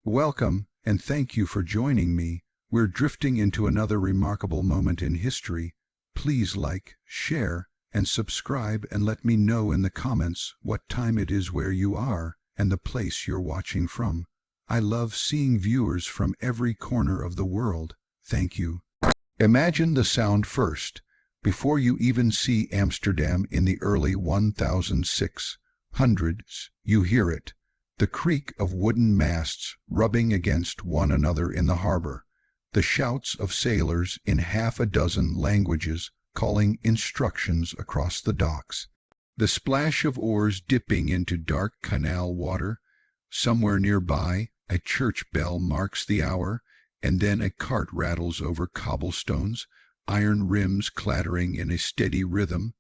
Welcome, and thank you for joining me. We're drifting into another remarkable moment in history. Please like, share, and subscribe, and let me know in the comments what time it is where you are and the place you're watching from. I love seeing viewers from every corner of the world. Thank you. Imagine the sound first. Before you even see Amsterdam in the early 1600s, you hear it. The creak of wooden masts rubbing against one another in the harbor. The shouts of sailors in half a dozen languages calling instructions across the docks. The splash of oars dipping into dark canal water. Somewhere nearby, a church bell marks the hour, and then a cart rattles over cobblestones, iron rims clattering in a steady rhythm.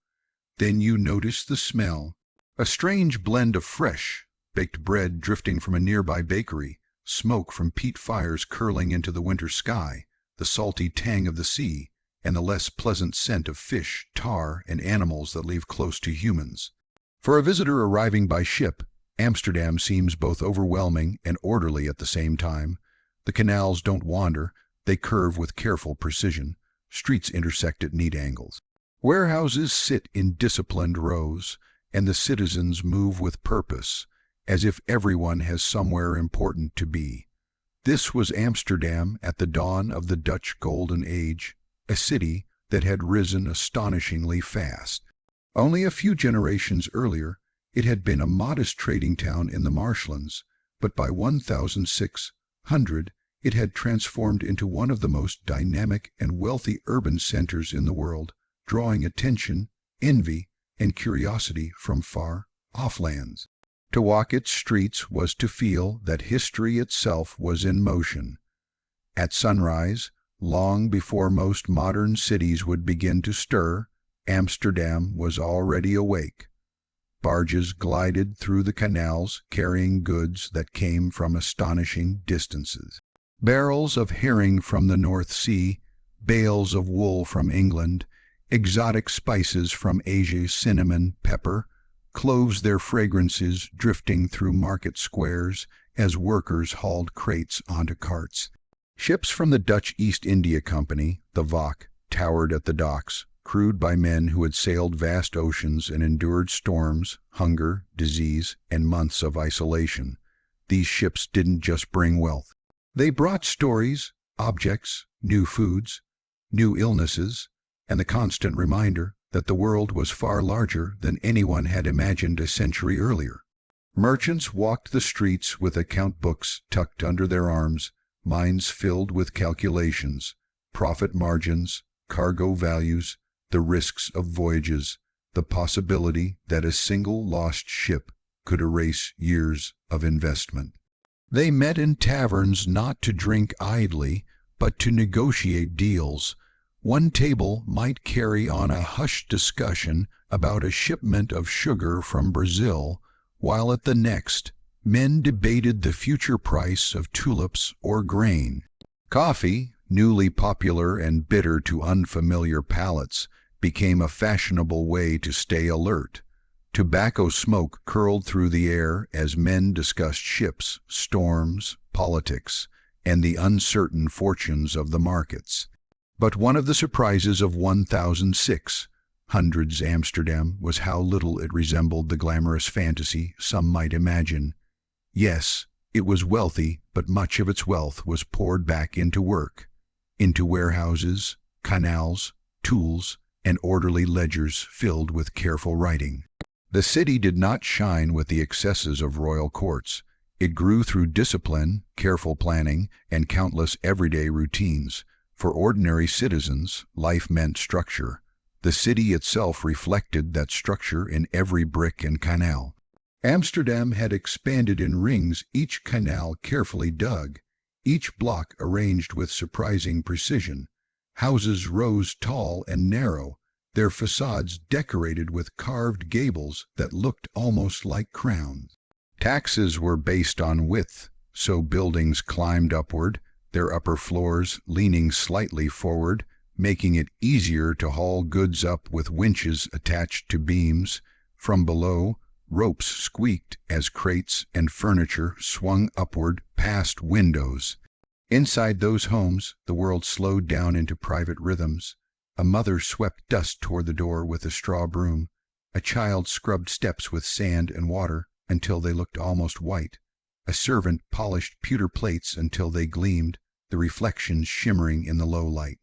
Then you notice the smell, a strange blend of fresh, baked bread drifting from a nearby bakery, smoke from peat fires curling into the winter sky, the salty tang of the sea, and the less pleasant scent of fish, tar, and animals that live close to humans. For a visitor arriving by ship, Amsterdam seems both overwhelming and orderly at the same time. The canals don't wander, they curve with careful precision. Streets intersect at neat angles. Warehouses sit in disciplined rows, and the citizens move with purpose, as if everyone has somewhere important to be. This was Amsterdam at the dawn of the Dutch Golden Age, a city that had risen astonishingly fast. Only a few generations earlier, it had been a modest trading town in the marshlands, but by 1600, it had transformed into one of the most dynamic and wealthy urban centers in the world, drawing attention, envy, and curiosity from far-off lands. To walk its streets was to feel that history itself was in motion. At sunrise, long before most modern cities would begin to stir, Amsterdam was already awake. Barges glided through the canals carrying goods that came from astonishing distances. Barrels of herring from the North Sea, bales of wool from England, exotic spices from Asia, cinnamon, pepper, cloves their fragrances drifting through market squares as workers hauled crates onto carts. Ships from the Dutch East India Company, the Vak, towered at the docks, crewed by men who had sailed vast oceans and endured storms, hunger, disease, and months of isolation. These ships didn't just bring wealth. They brought stories, objects, new foods, new illnesses, and the constant reminder that the world was far larger than anyone had imagined a century earlier. Merchants walked the streets with account books tucked under their arms, minds filled with calculations, profit margins, cargo values, the risks of voyages, the possibility that a single lost ship could erase years of investment. They met in taverns not to drink idly, but to negotiate deals. One table might carry on a hushed discussion about a shipment of sugar from Brazil, while at the next, men debated the future price of tulips or grain. Coffee, newly popular and bitter to unfamiliar palates, became a fashionable way to stay alert. Tobacco smoke curled through the air as men discussed ships, storms, politics, and the uncertain fortunes of the markets. But one of the surprises of 1600s Amsterdam was how little it resembled the glamorous fantasy some might imagine. Yes, it was wealthy, but much of its wealth was poured back into work, into warehouses, canals, tools, and orderly ledgers filled with careful writing. The city did not shine with the excesses of royal courts. It grew through discipline, careful planning, and countless everyday routines. For ordinary citizens, life meant structure. The city itself reflected that structure in every brick and canal. Amsterdam had expanded in rings, each canal carefully dug, each block arranged with surprising precision. Houses rose tall and narrow, their facades decorated with carved gables that looked almost like crowns. Taxes were based on width, so buildings climbed upward, their upper floors leaning slightly forward, making it easier to haul goods up with winches attached to beams. From below, Ropes squeaked as crates and furniture swung upward past windows. Inside those homes, the world slowed down into private rhythms. A mother swept dust toward the door with a straw broom. A child scrubbed steps with sand and water until they looked almost white. A servant polished pewter plates until they gleamed, the reflections shimmering in the low light.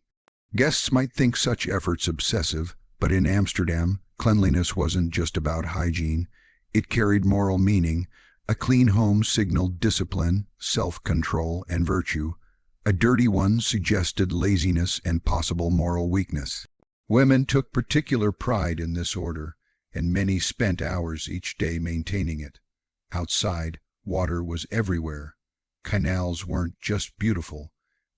Guests might think such efforts obsessive, but in Amsterdam, cleanliness wasn't just about hygiene. It carried moral meaning. A clean home signaled discipline, self-control, and virtue. A dirty one suggested laziness and possible moral weakness. Women took particular pride in this order, and many spent hours each day maintaining it. Outside, water was everywhere. Canals weren't just beautiful.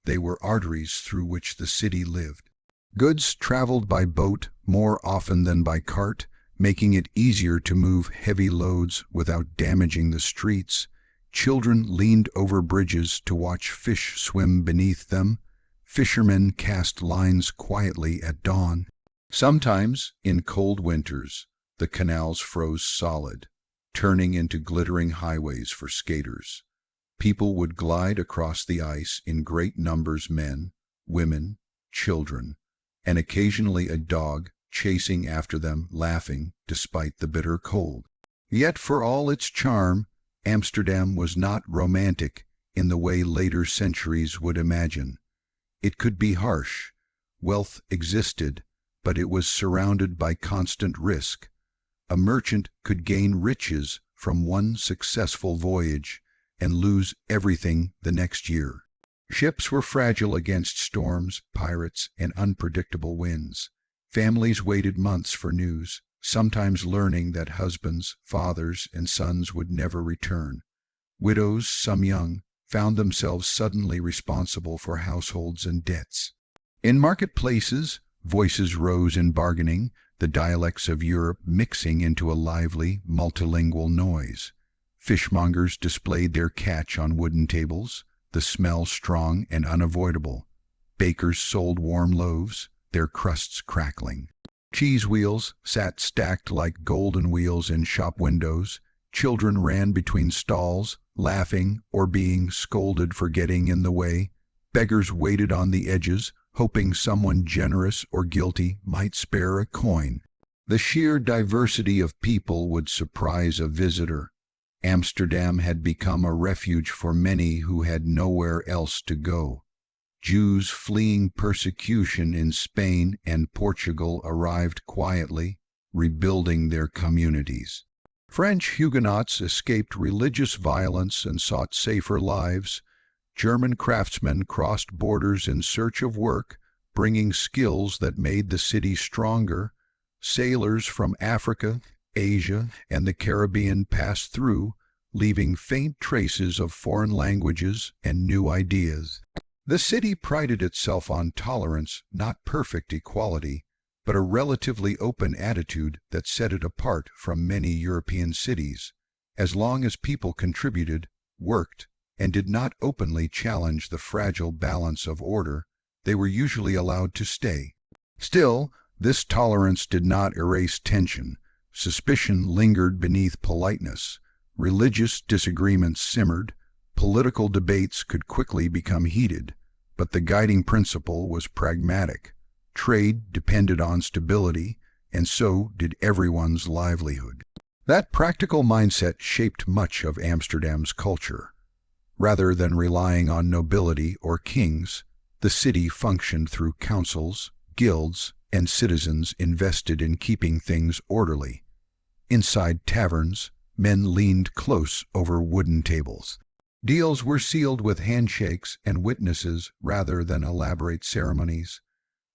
They were arteries through which the city lived. Goods traveled by boat more often than by cart, making it easier to move heavy loads without damaging the streets. Children leaned over bridges to watch fish swim beneath them. Fishermen cast lines quietly at dawn. Sometimes, in cold winters, the canals froze solid, turning into glittering highways for skaters. People would glide across the ice in great numbers, men, women, children, and occasionally a dog chasing after them, laughing despite the bitter cold. Yet for all its charm, Amsterdam was not romantic in the way later centuries would imagine. It could be harsh. Wealth existed, but it was surrounded by constant risk. A merchant could gain riches from one successful voyage and lose everything the next year. Ships were fragile against storms, pirates, and unpredictable winds. Families waited months for news, sometimes learning that husbands, fathers, and sons would never return. Widows, some young, found themselves suddenly responsible for households and debts. In marketplaces, voices rose in bargaining, the dialects of Europe mixing into a lively, multilingual noise. Fishmongers displayed their catch on wooden tables, the smell strong and unavoidable. Bakers sold warm loaves, their crusts crackling. Cheese wheels sat stacked like golden wheels in shop windows. Children ran between stalls, laughing or being scolded for getting in the way. Beggars waited on the edges, hoping someone generous or guilty might spare a coin. The sheer diversity of people would surprise a visitor. Amsterdam had become a refuge for many who had nowhere else to go. Jews fleeing persecution in Spain and Portugal arrived quietly, rebuilding their communities. French Huguenots escaped religious violence and sought safer lives. German craftsmen crossed borders in search of work, bringing skills that made the city stronger. Sailors from Africa, Asia, and the Caribbean passed through, leaving faint traces of foreign languages and new ideas. The city prided itself on tolerance, not perfect equality, but a relatively open attitude that set it apart from many European cities. As long as people contributed, worked, and did not openly challenge the fragile balance of order, they were usually allowed to stay. Still, this tolerance did not erase tension. Suspicion lingered beneath politeness. Religious disagreements simmered. Political debates could quickly become heated, but the guiding principle was pragmatic. Trade depended on stability, and so did everyone's livelihood. That practical mindset shaped much of Amsterdam's culture. Rather than relying on nobility or kings, the city functioned through councils, guilds, and citizens invested in keeping things orderly. Inside taverns, men leaned close over wooden tables. Deals were sealed with handshakes and witnesses rather than elaborate ceremonies.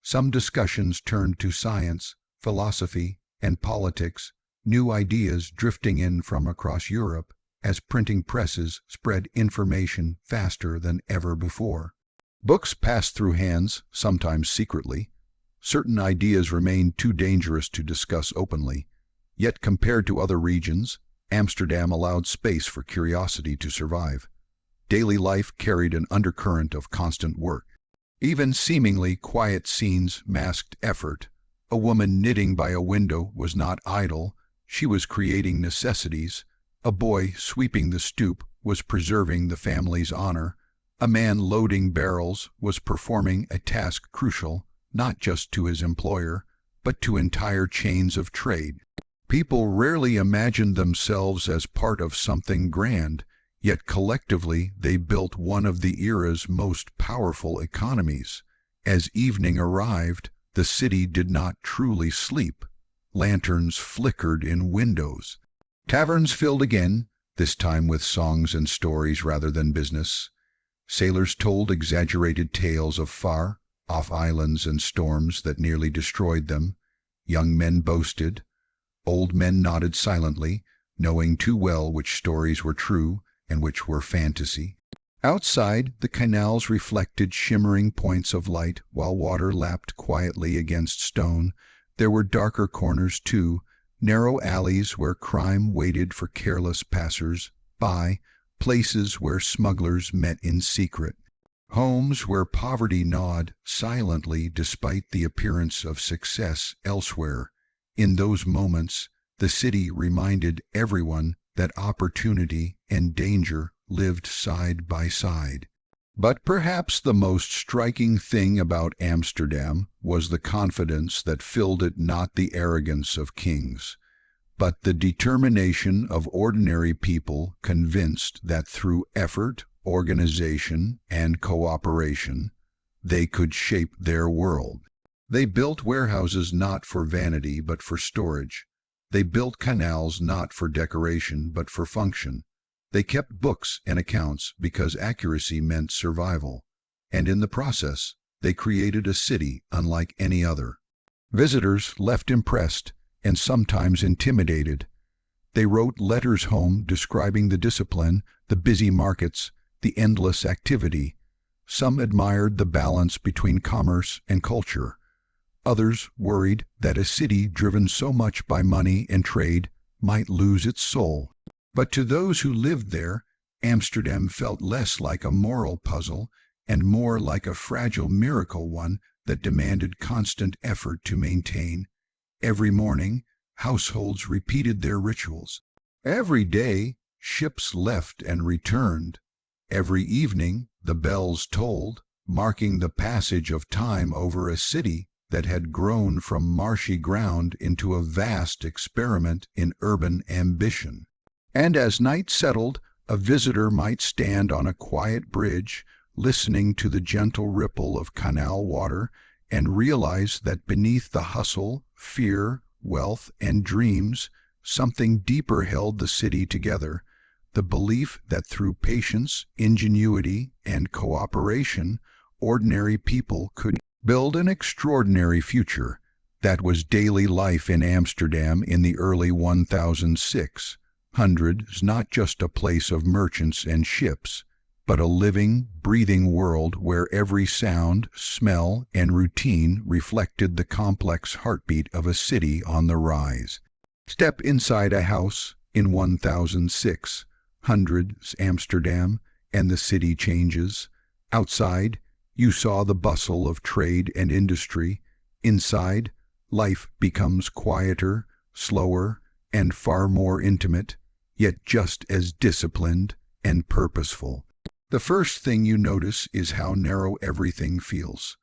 Some discussions turned to science, philosophy, and politics, new ideas drifting in from across Europe as printing presses spread information faster than ever before. Books passed through hands, sometimes secretly. Certain ideas remained too dangerous to discuss openly. Yet compared to other regions, Amsterdam allowed space for curiosity to survive. Daily life carried an undercurrent of constant work. Even seemingly quiet scenes masked effort. A woman knitting by a window was not idle. she was creating necessities. A boy sweeping the stoop was preserving the family's honor. A man loading barrels was performing a task crucial, not just to his employer, but to entire chains of trade. People rarely imagined themselves as part of something grand, yet collectively they built one of the era's most powerful economies. As evening arrived, the city did not truly sleep. Lanterns flickered in windows. Taverns filled again, this time with songs and stories rather than business. Sailors told exaggerated tales of far-off islands and storms that nearly destroyed them. Young men boasted. Old men nodded silently, knowing too well which stories were true and which were fantasy. Outside, the canals reflected shimmering points of light while water lapped quietly against stone. There were darker corners, too, narrow alleys where crime waited for careless passers-by, places where smugglers met in secret, homes where poverty gnawed silently despite the appearance of success elsewhere. In those moments, the city reminded everyone that opportunity and danger lived side by side. But perhaps the most striking thing about Amsterdam was the confidence that filled it, not the arrogance of kings, but the determination of ordinary people convinced that through effort, organization, and cooperation, they could shape their world. They built warehouses not for vanity but for storage. They built canals not for decoration but for function. They kept books and accounts because accuracy meant survival. And in the process, they created a city unlike any other. Visitors left impressed and sometimes intimidated. They wrote letters home describing the discipline, the busy markets, the endless activity. Some admired the balance between commerce and culture. Others worried that a city driven so much by money and trade might lose its soul. But to those who lived there, Amsterdam felt less like a moral puzzle and more like a fragile miracle, one that demanded constant effort to maintain. Every morning, households repeated their rituals. Every day, ships left and returned. Every evening, the bells tolled, marking the passage of time over a city that had grown from marshy ground into a vast experiment in urban ambition. And as night settled, a visitor might stand on a quiet bridge, listening to the gentle ripple of canal water, and realize that beneath the hustle, fear, wealth, and dreams, something deeper held the city together, the belief that through patience, ingenuity, and cooperation, ordinary people could build an extraordinary future. That was daily life in Amsterdam in the early 1600s, not just a place of merchants and ships, but a living, breathing world where every sound, smell, and routine reflected the complex heartbeat of a city on the rise. Step inside a house in 1600s Amsterdam, and the city changes. Outside, you saw the bustle of trade and industry. Inside, life becomes quieter, slower, and far more intimate, yet just as disciplined and purposeful. The first thing you notice is how narrow everything feels.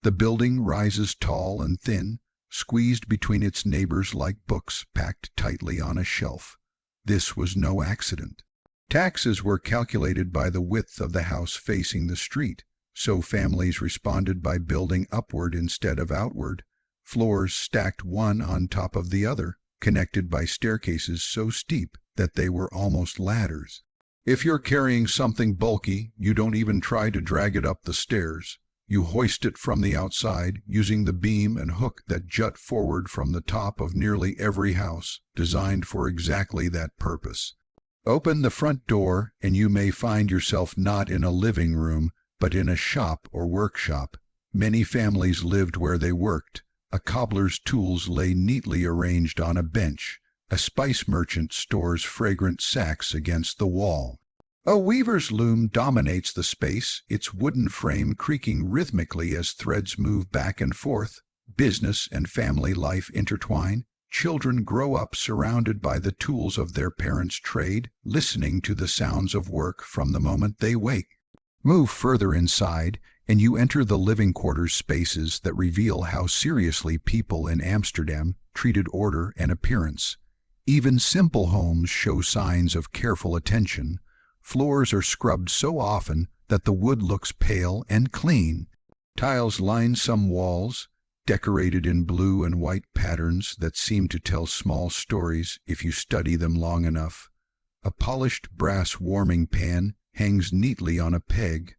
The building rises tall and thin, squeezed between its neighbors like books packed tightly on a shelf. This was no accident. Taxes were calculated by the width of the house facing the street, so families responded by building upward instead of outward. Floors stacked one on top of the other, connected by staircases so steep that they were almost ladders. If you're carrying something bulky, you don't even try to drag it up the stairs. You hoist it from the outside, using the beam and hook that jut forward from the top of nearly every house, designed for exactly that purpose. Open the front door, and you may find yourself not in a living room, but in a shop or workshop. Many families lived where they worked. A cobbler's tools lay neatly arranged on a bench. A spice merchant stores fragrant sacks against the wall. A weaver's loom dominates the space, its wooden frame creaking rhythmically as threads move back and forth. Business and family life intertwine. Children grow up surrounded by the tools of their parents' trade, listening to the sounds of work from the moment they wake. Move further inside, and you enter the living quarters spaces that reveal how seriously people in Amsterdam treated order and appearance. Even simple homes show signs of careful attention. Floors are scrubbed so often that the wood looks pale and clean. Tiles line some walls, decorated in blue and white patterns that seem to tell small stories if you study them long enough. A polished brass warming pan hangs neatly on a peg.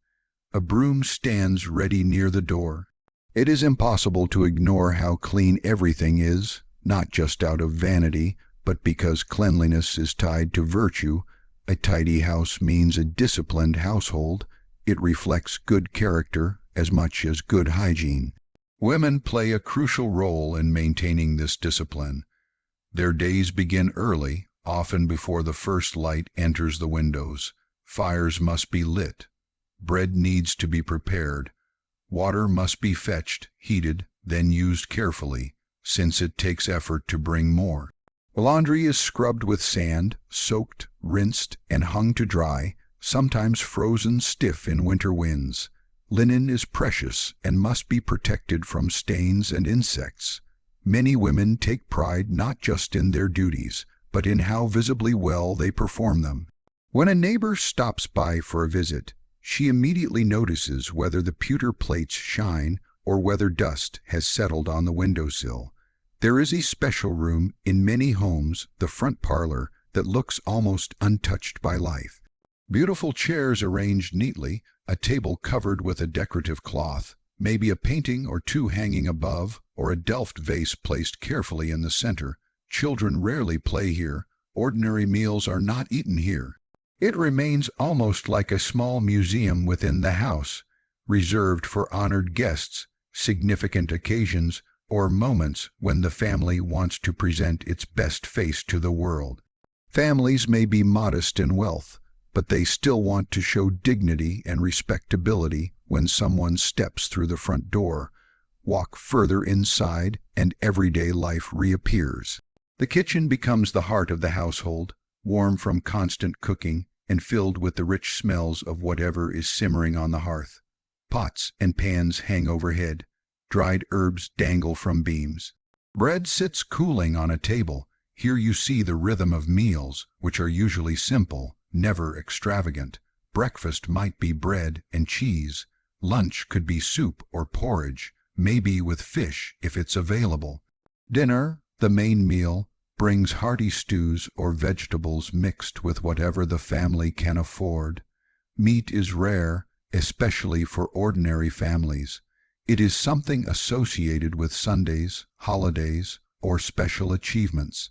A broom stands ready near the door. It is impossible to ignore how clean everything is, not just out of vanity, but because cleanliness is tied to virtue. A tidy house means a disciplined household. It reflects good character as much as good hygiene. Women play a crucial role in maintaining this discipline. Their days begin early, often before the first light enters the windows. Fires must be lit. Bread needs to be prepared. Water must be fetched, heated, then used carefully, since it takes effort to bring more. Laundry is scrubbed with sand, soaked, rinsed, and hung to dry, sometimes frozen stiff in winter winds. Linen is precious and must be protected from stains and insects. Many women take pride not just in their duties, but in how visibly well they perform them. When a neighbor stops by for a visit, she immediately notices whether the pewter plates shine or whether dust has settled on the windowsill. There is a special room in many homes, the front parlor, that looks almost untouched by life. Beautiful chairs arranged neatly, a table covered with a decorative cloth, maybe a painting or two hanging above, or a Delft vase placed carefully in the center. Children rarely play here. Ordinary meals are not eaten here. It remains almost like a small museum within the house, reserved for honored guests, significant occasions, or moments when the family wants to present its best face to the world. Families may be modest in wealth, but they still want to show dignity and respectability when someone steps through the front door. Walk further inside, and everyday life reappears. The kitchen becomes the heart of the household, warm from constant cooking and filled with the rich smells of whatever is simmering on the hearth. Pots and pans hang overhead. Dried herbs dangle from beams. Bread sits cooling on a table. Here you see the rhythm of meals, which are usually simple, never extravagant. Breakfast might be bread and cheese. Lunch could be soup or porridge, maybe with fish if it's available. Dinner, the main meal, brings hearty stews or vegetables mixed with whatever the family can afford. Meat is rare, especially for ordinary families. It is something associated with Sundays, holidays, or special achievements.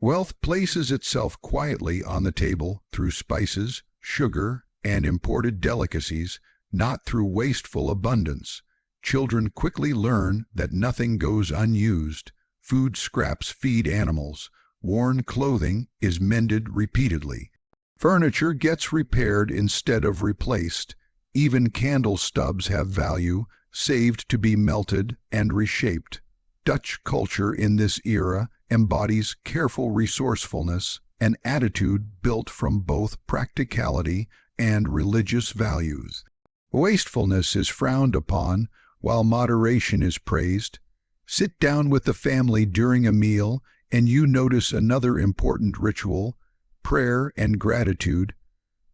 Wealth places itself quietly on the table through spices, sugar, and imported delicacies, not through wasteful abundance. Children quickly learn that nothing goes unused. Food scraps feed animals. Worn clothing is mended repeatedly. Furniture gets repaired instead of replaced. Even candle stubs have value, saved to be melted and reshaped. Dutch culture in this era embodies careful resourcefulness, an attitude built from both practicality and religious values. Wastefulness is frowned upon, while moderation is praised. Sit down with the family during a meal, and you notice another important ritual: prayer and gratitude.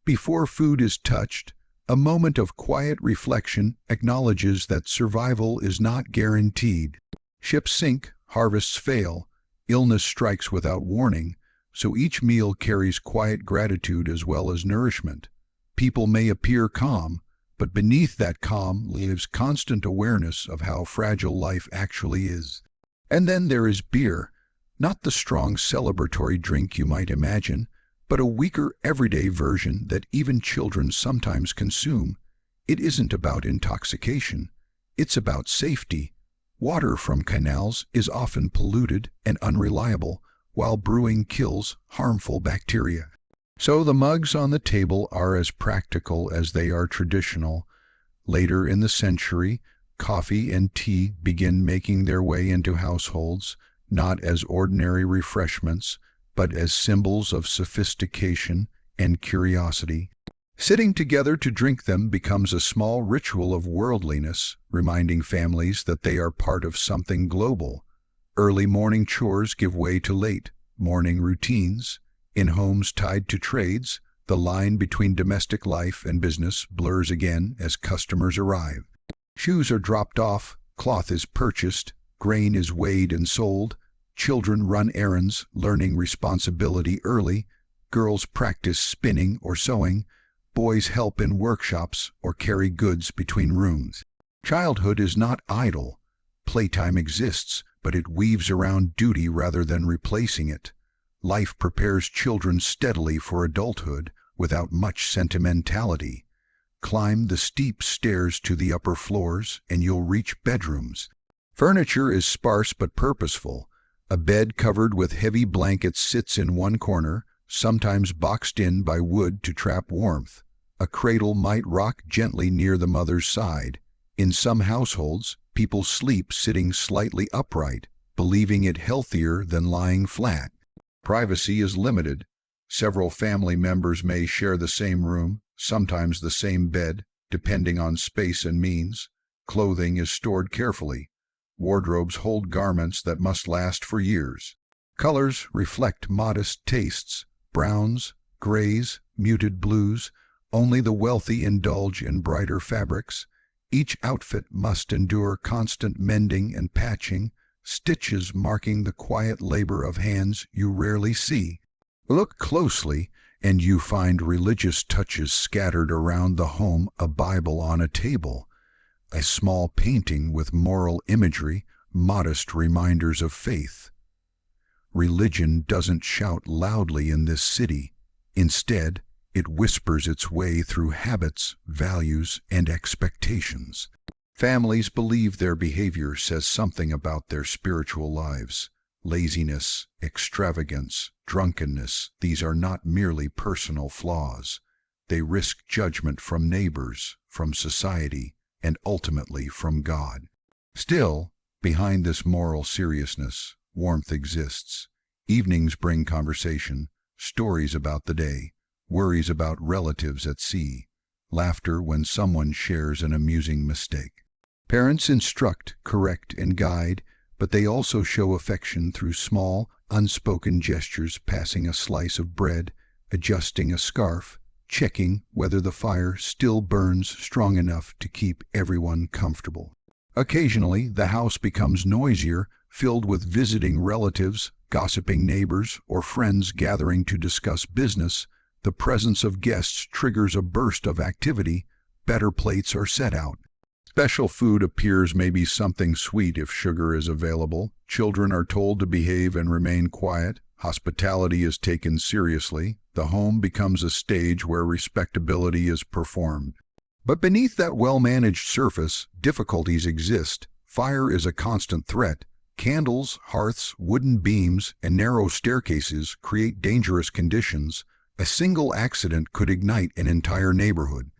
Before food is touched, a moment of quiet reflection acknowledges that survival is not guaranteed. Ships sink, harvests fail, illness strikes without warning, so each meal carries quiet gratitude as well as nourishment. People may appear calm, but beneath that calm lives constant awareness of how fragile life actually is. And then there is beer, not the strong celebratory drink you might imagine, but a weaker everyday version that even children sometimes consume. It isn't about intoxication. It's about safety. Water from canals is often polluted and unreliable, while brewing kills harmful bacteria. So the mugs on the table are as practical as they are traditional. Later in the century, coffee and tea begin making their way into households. not as ordinary refreshments, but as symbols of sophistication and curiosity. Sitting together to drink them becomes a small ritual of worldliness, reminding families that they are part of something global. Early morning chores give way to late morning routines. In homes tied to trades, the line between domestic life and business blurs again as customers arrive. Shoes are dropped off, cloth is purchased, grain is weighed and sold, children run errands, learning responsibility early, girls practice spinning or sewing, boys help in workshops or carry goods between rooms. Childhood is not idle. Playtime exists, but it weaves around duty rather than replacing it. Life prepares children steadily for adulthood without much sentimentality. Climb the steep stairs to the upper floors and you'll reach bedrooms. Furniture is sparse but purposeful. A bed covered with heavy blankets sits in one corner, sometimes boxed in by wood to trap warmth. A cradle might rock gently near the mother's side. In some households, people sleep sitting slightly upright, believing it healthier than lying flat. Privacy is limited. Several family members may share the same room, sometimes the same bed, depending on space and means. Clothing is stored carefully. Wardrobes hold garments that must last for years. Colors reflect modest tastes. Browns, grays, muted blues. Only the wealthy indulge in brighter fabrics. Each outfit must endure constant mending and patching, stitches marking the quiet labor of hands you rarely see. Look closely, and you find religious touches scattered around the home, a Bible on a table, a small painting with moral imagery, modest reminders of faith. Religion doesn't shout loudly in this city. Instead, it whispers its way through habits, values, and expectations. Families believe their behavior says something about their spiritual lives. Laziness, extravagance, drunkenness, these are not merely personal flaws. They risk judgment from neighbors, from society, and ultimately from God. Still, behind this moral seriousness, warmth exists. Evenings bring conversation, stories about the day, worries about relatives at sea, laughter when someone shares an amusing mistake. Parents instruct, correct, and guide, but they also show affection through small, unspoken gestures, passing a slice of bread, adjusting a scarf, checking whether the fire still burns strong enough to keep everyone comfortable. Occasionally, the house becomes noisier, filled with visiting relatives, gossiping neighbors, or friends gathering to discuss business. The presence of guests triggers a burst of activity. Better plates are set out. Special food appears, maybe something sweet if sugar is available. Children are told to behave and remain quiet. Hospitality is taken seriously. The home becomes a stage where respectability is performed. But beneath that well-managed surface, difficulties exist. Fire is a constant threat. Candles, hearths, wooden beams, and narrow staircases create dangerous conditions. A single accident could ignite an entire neighborhood.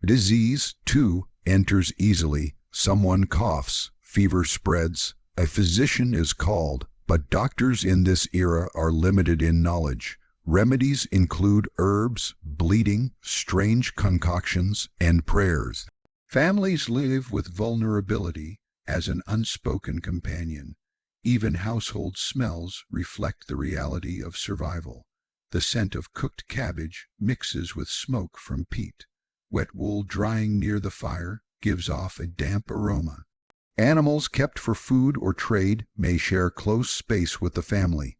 Disease, too, enters easily. Someone coughs, fever spreads, a physician is called, but doctors in this era are limited in knowledge. Remedies include herbs, bleeding, strange concoctions, and prayers. Families live with vulnerability as an unspoken companion. Even household smells reflect the reality of survival. The scent of cooked cabbage mixes with smoke from peat. Wet wool drying near the fire gives off a damp aroma. Animals kept for food or trade may share close space with the family.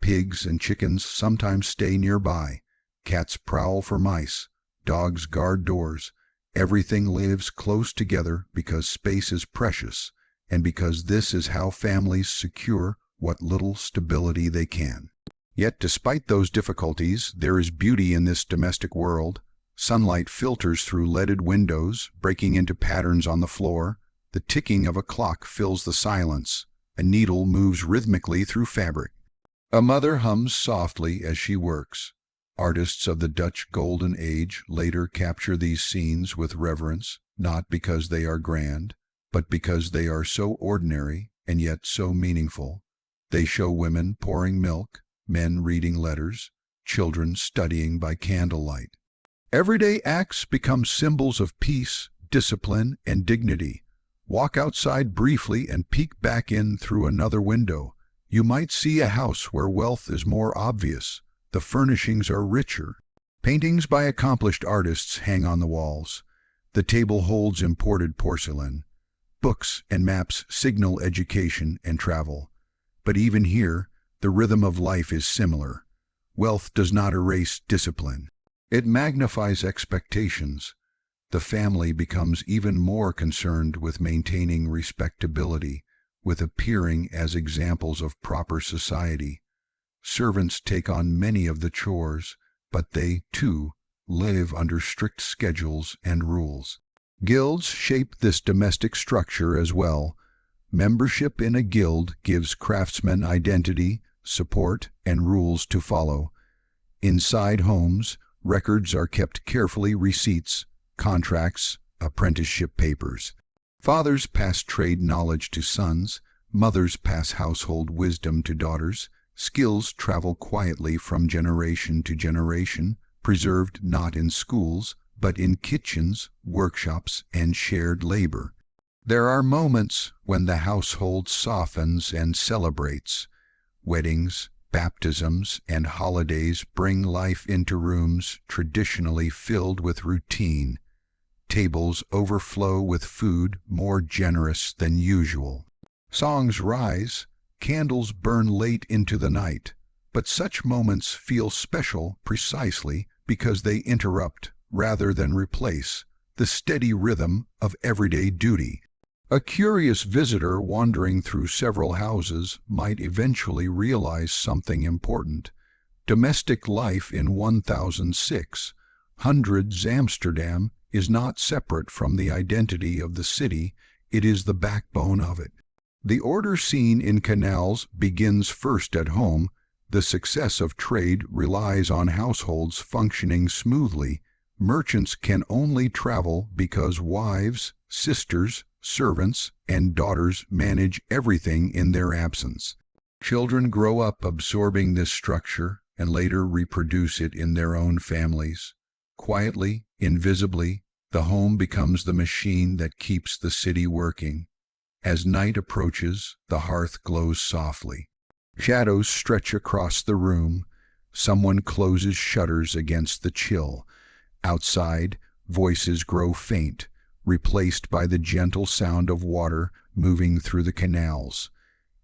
Pigs and chickens sometimes stay nearby. Cats prowl for mice. Dogs guard doors. Everything lives close together because space is precious, and because this is how families secure what little stability they can. Yet despite those difficulties, there is beauty in this domestic world. Sunlight filters through leaded windows, breaking into patterns on the floor. The ticking of a clock fills the silence. A needle moves rhythmically through fabric. A mother hums softly as she works. Artists of the Dutch Golden Age later capture these scenes with reverence, not because they are grand, but because they are so ordinary and yet so meaningful. They show women pouring milk, men reading letters, children studying by candlelight. Everyday acts become symbols of peace, discipline, and dignity. Walk outside briefly and peek back in through another window. You might see a house where wealth is more obvious. The furnishings are richer. Paintings by accomplished artists hang on the walls. The table holds imported porcelain. Books and maps signal education and travel. But even here, the rhythm of life is similar. Wealth does not erase discipline. It magnifies expectations. The family becomes even more concerned with maintaining respectability, with appearing as examples of proper society. Servants take on many of the chores, but they, too, live under strict schedules and rules. Guilds shape this domestic structure as well. Membership in a guild gives craftsmen identity, support, and rules to follow. Inside homes, records are kept carefully: receipts, contracts, apprenticeship papers. Fathers pass trade knowledge to sons, mothers pass household wisdom to daughters. Skills travel quietly from generation to generation, preserved not in schools, but in kitchens, workshops, and shared labor. There are moments when the household softens and celebrates. Weddings, baptisms, and holidays bring life into rooms traditionally filled with routine. Tables overflow with food more generous than usual. Songs rise, candles burn late into the night, but such moments feel special precisely because they interrupt, rather than replace, the steady rhythm of everyday duty. A curious visitor wandering through several houses might eventually realize something important. Domestic life in 1600s Amsterdam is not separate from the identity of the city, it is the backbone of it. The order seen in canals begins first at home. The success of trade relies on households functioning smoothly. Merchants can only travel because wives, sisters, servants, and daughters manage everything in their absence. Children grow up absorbing this structure and later reproduce it in their own families. Quietly, invisibly, the home becomes the machine that keeps the city working. As night approaches, the hearth glows softly. Shadows stretch across the room. Someone closes shutters against the chill. Outside, voices grow faint, replaced by the gentle sound of water moving through the canals.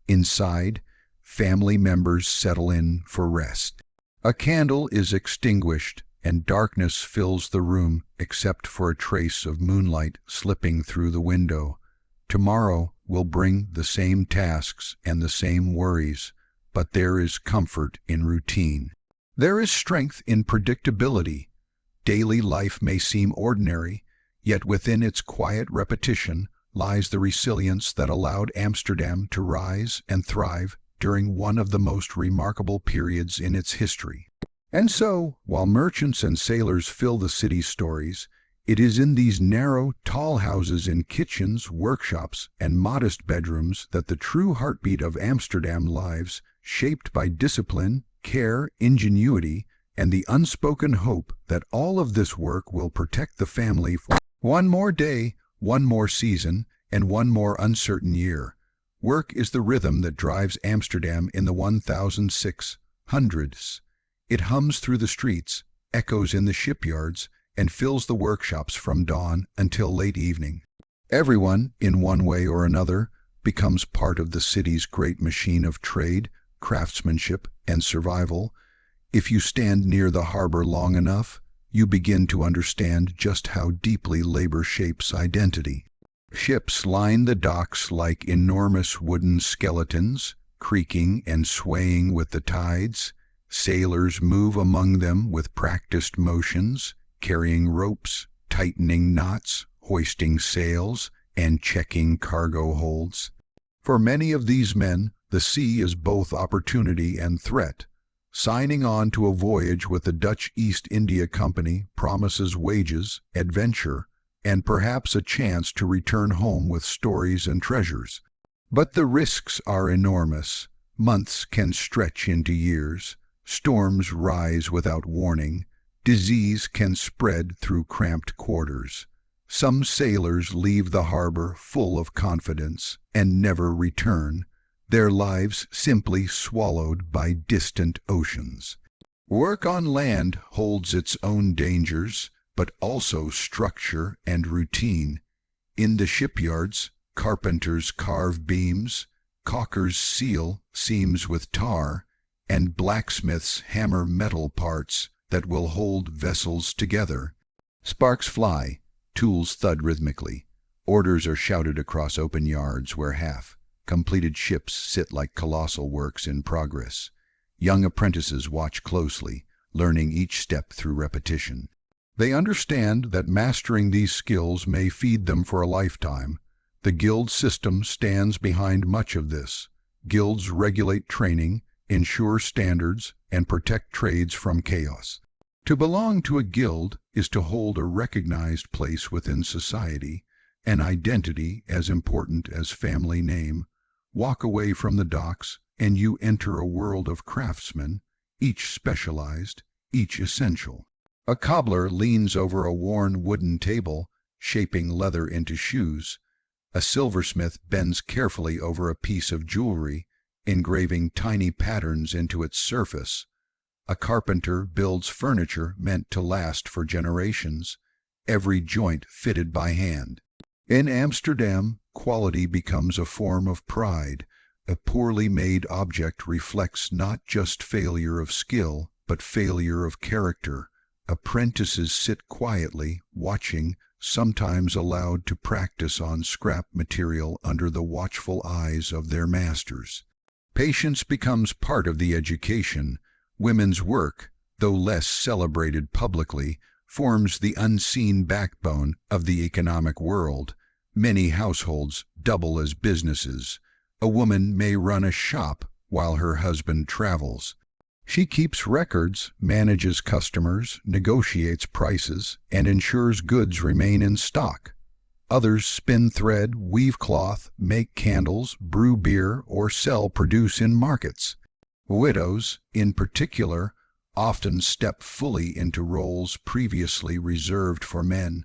Inside, family members settle in for rest. A candle is extinguished, and darkness fills the room except for a trace of moonlight slipping through the window. Tomorrow will bring the same tasks and the same worries, but there is comfort in routine. There is strength in predictability. Daily life may seem ordinary, yet within its quiet repetition lies the resilience that allowed Amsterdam to rise and thrive during one of the most remarkable periods in its history. And so, while merchants and sailors fill the city's stories, it is in these narrow, tall houses in kitchens, workshops, and modest bedrooms that the true heartbeat of Amsterdam lives, shaped by discipline, care, ingenuity, and the unspoken hope that all of this work will protect the family for one more day, one more season, and one more uncertain year. Work is the rhythm that drives Amsterdam in the 1600s. It hums through the streets, echoes in the shipyards, and fills the workshops from dawn until late evening. Everyone, in one way or another, becomes part of the city's great machine of trade, craftsmanship, and survival. If you stand near the harbor long enough, you begin to understand just how deeply labor shapes identity. Ships line the docks like enormous wooden skeletons, creaking and swaying with the tides. Sailors move among them with practiced motions, carrying ropes, tightening knots, hoisting sails, and checking cargo holds. For many of these men, the sea is both opportunity and threat. Signing on to a voyage with the Dutch East India Company promises wages, adventure, and perhaps a chance to return home with stories and treasures. But the risks are enormous. Months can stretch into years, storms rise without warning, disease can spread through cramped quarters. Some sailors leave the harbor full of confidence and never return, their lives simply swallowed by distant oceans. Work on land holds its own dangers, but also structure and routine. In the shipyards, carpenters carve beams, caulkers seal seams with tar, and blacksmiths hammer metal parts that will hold vessels together. Sparks fly, tools thud rhythmically. Orders are shouted across open yards where half-completed ships sit like colossal works in progress. Young apprentices watch closely, learning each step through repetition. They understand that mastering these skills may feed them for a lifetime. The guild system stands behind much of this. Guilds regulate training, ensure standards, and protect trades from chaos. To belong to a guild is to hold a recognized place within society, an identity as important as family name. Walk away from the docks, and you enter a world of craftsmen, each specialized, each essential. A cobbler leans over a worn wooden table, shaping leather into shoes. A silversmith bends carefully over a piece of jewelry, engraving tiny patterns into its surface. A carpenter builds furniture meant to last for generations, every joint fitted by hand. In Amsterdam, quality becomes a form of pride. A poorly made object reflects not just failure of skill, but failure of character. Apprentices sit quietly, watching, sometimes allowed to practice on scrap material under the watchful eyes of their masters. Patience becomes part of the education. Women's work, though less celebrated publicly, forms the unseen backbone of the economic world. Many households double as businesses. A woman may run a shop while her husband travels. She keeps records, manages customers, negotiates prices, and ensures goods remain in stock. Others spin thread, weave cloth, make candles, brew beer, or sell produce in markets. Widows, in particular, often step fully into roles previously reserved for men,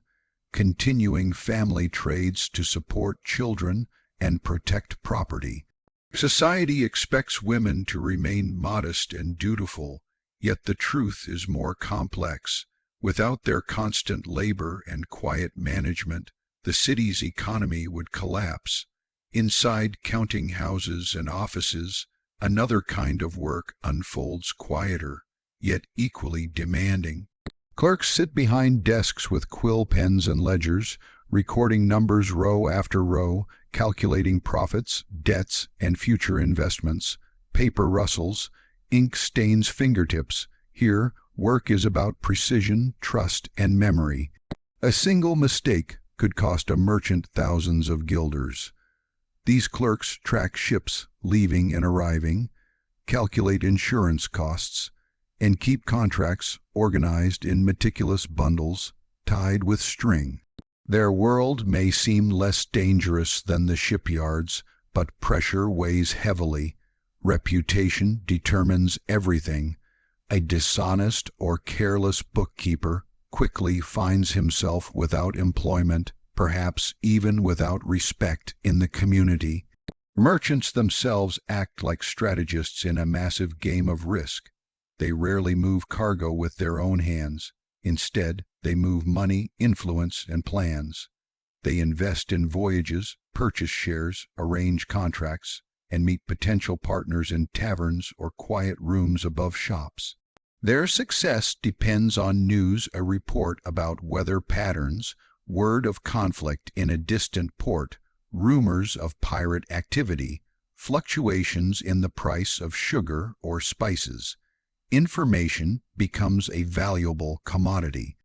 continuing family trades to support children and protect property. Society expects women to remain modest and dutiful, yet the truth is more complex. Without their constant labor and quiet management, the city's economy would collapse. Inside counting houses and offices, another kind of work unfolds quieter, yet equally demanding. Clerks sit behind desks with quill pens and ledgers, recording numbers row after row, calculating profits, debts, and future investments. Paper rustles, ink stains fingertips. Here, work is about precision, trust, and memory. A single mistake could cost a merchant thousands of guilders. These clerks track ships leaving and arriving, calculate insurance costs, and keep contracts organized in meticulous bundles tied with string. Their world may seem less dangerous than the shipyards, but pressure weighs heavily. Reputation determines everything. A dishonest or careless bookkeeper quickly finds himself without employment, perhaps even without respect in the community. Merchants themselves act like strategists in a massive game of risk. They rarely move cargo with their own hands. Instead, they move money, influence, and plans. They invest in voyages, purchase shares, arrange contracts, and meet potential partners in taverns or quiet rooms above shops. Their success depends on news, a report about weather patterns, word of conflict in a distant port, rumors of pirate activity, fluctuations in the price of sugar or spices. Information becomes a valuable commodity.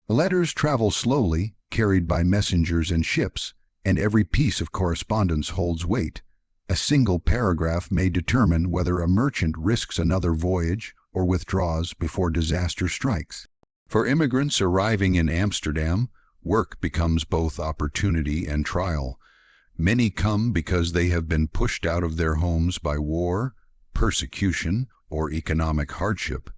Letters travel slowly, carried by messengers and ships, and every piece of correspondence holds weight. A single paragraph may determine whether a merchant risks another voyage or withdraws before disaster strikes. For immigrants arriving in Amsterdam, work becomes both opportunity and trial. Many come because they have been pushed out of their homes by war, persecution or economic hardship.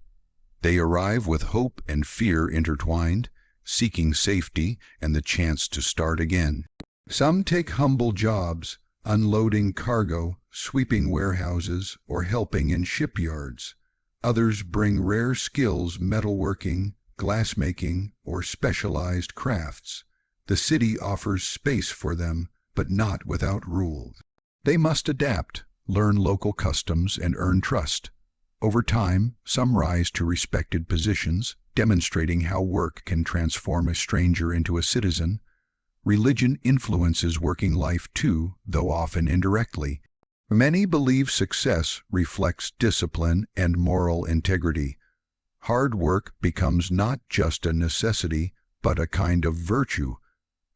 They arrive with hope and fear intertwined, seeking safety and the chance to start again. Some take humble jobs, unloading cargo, sweeping warehouses, or helping in shipyards. Others bring rare skills, metalworking, glassmaking, or specialized crafts. The city offers space for them, but not without rules. They must adapt, learn local customs, and earn trust. Over time, some rise to respected positions, demonstrating how work can transform a stranger into a citizen. Religion influences working life too, though often indirectly. Many believe success reflects discipline and moral integrity. Hard work becomes not just a necessity, but a kind of virtue.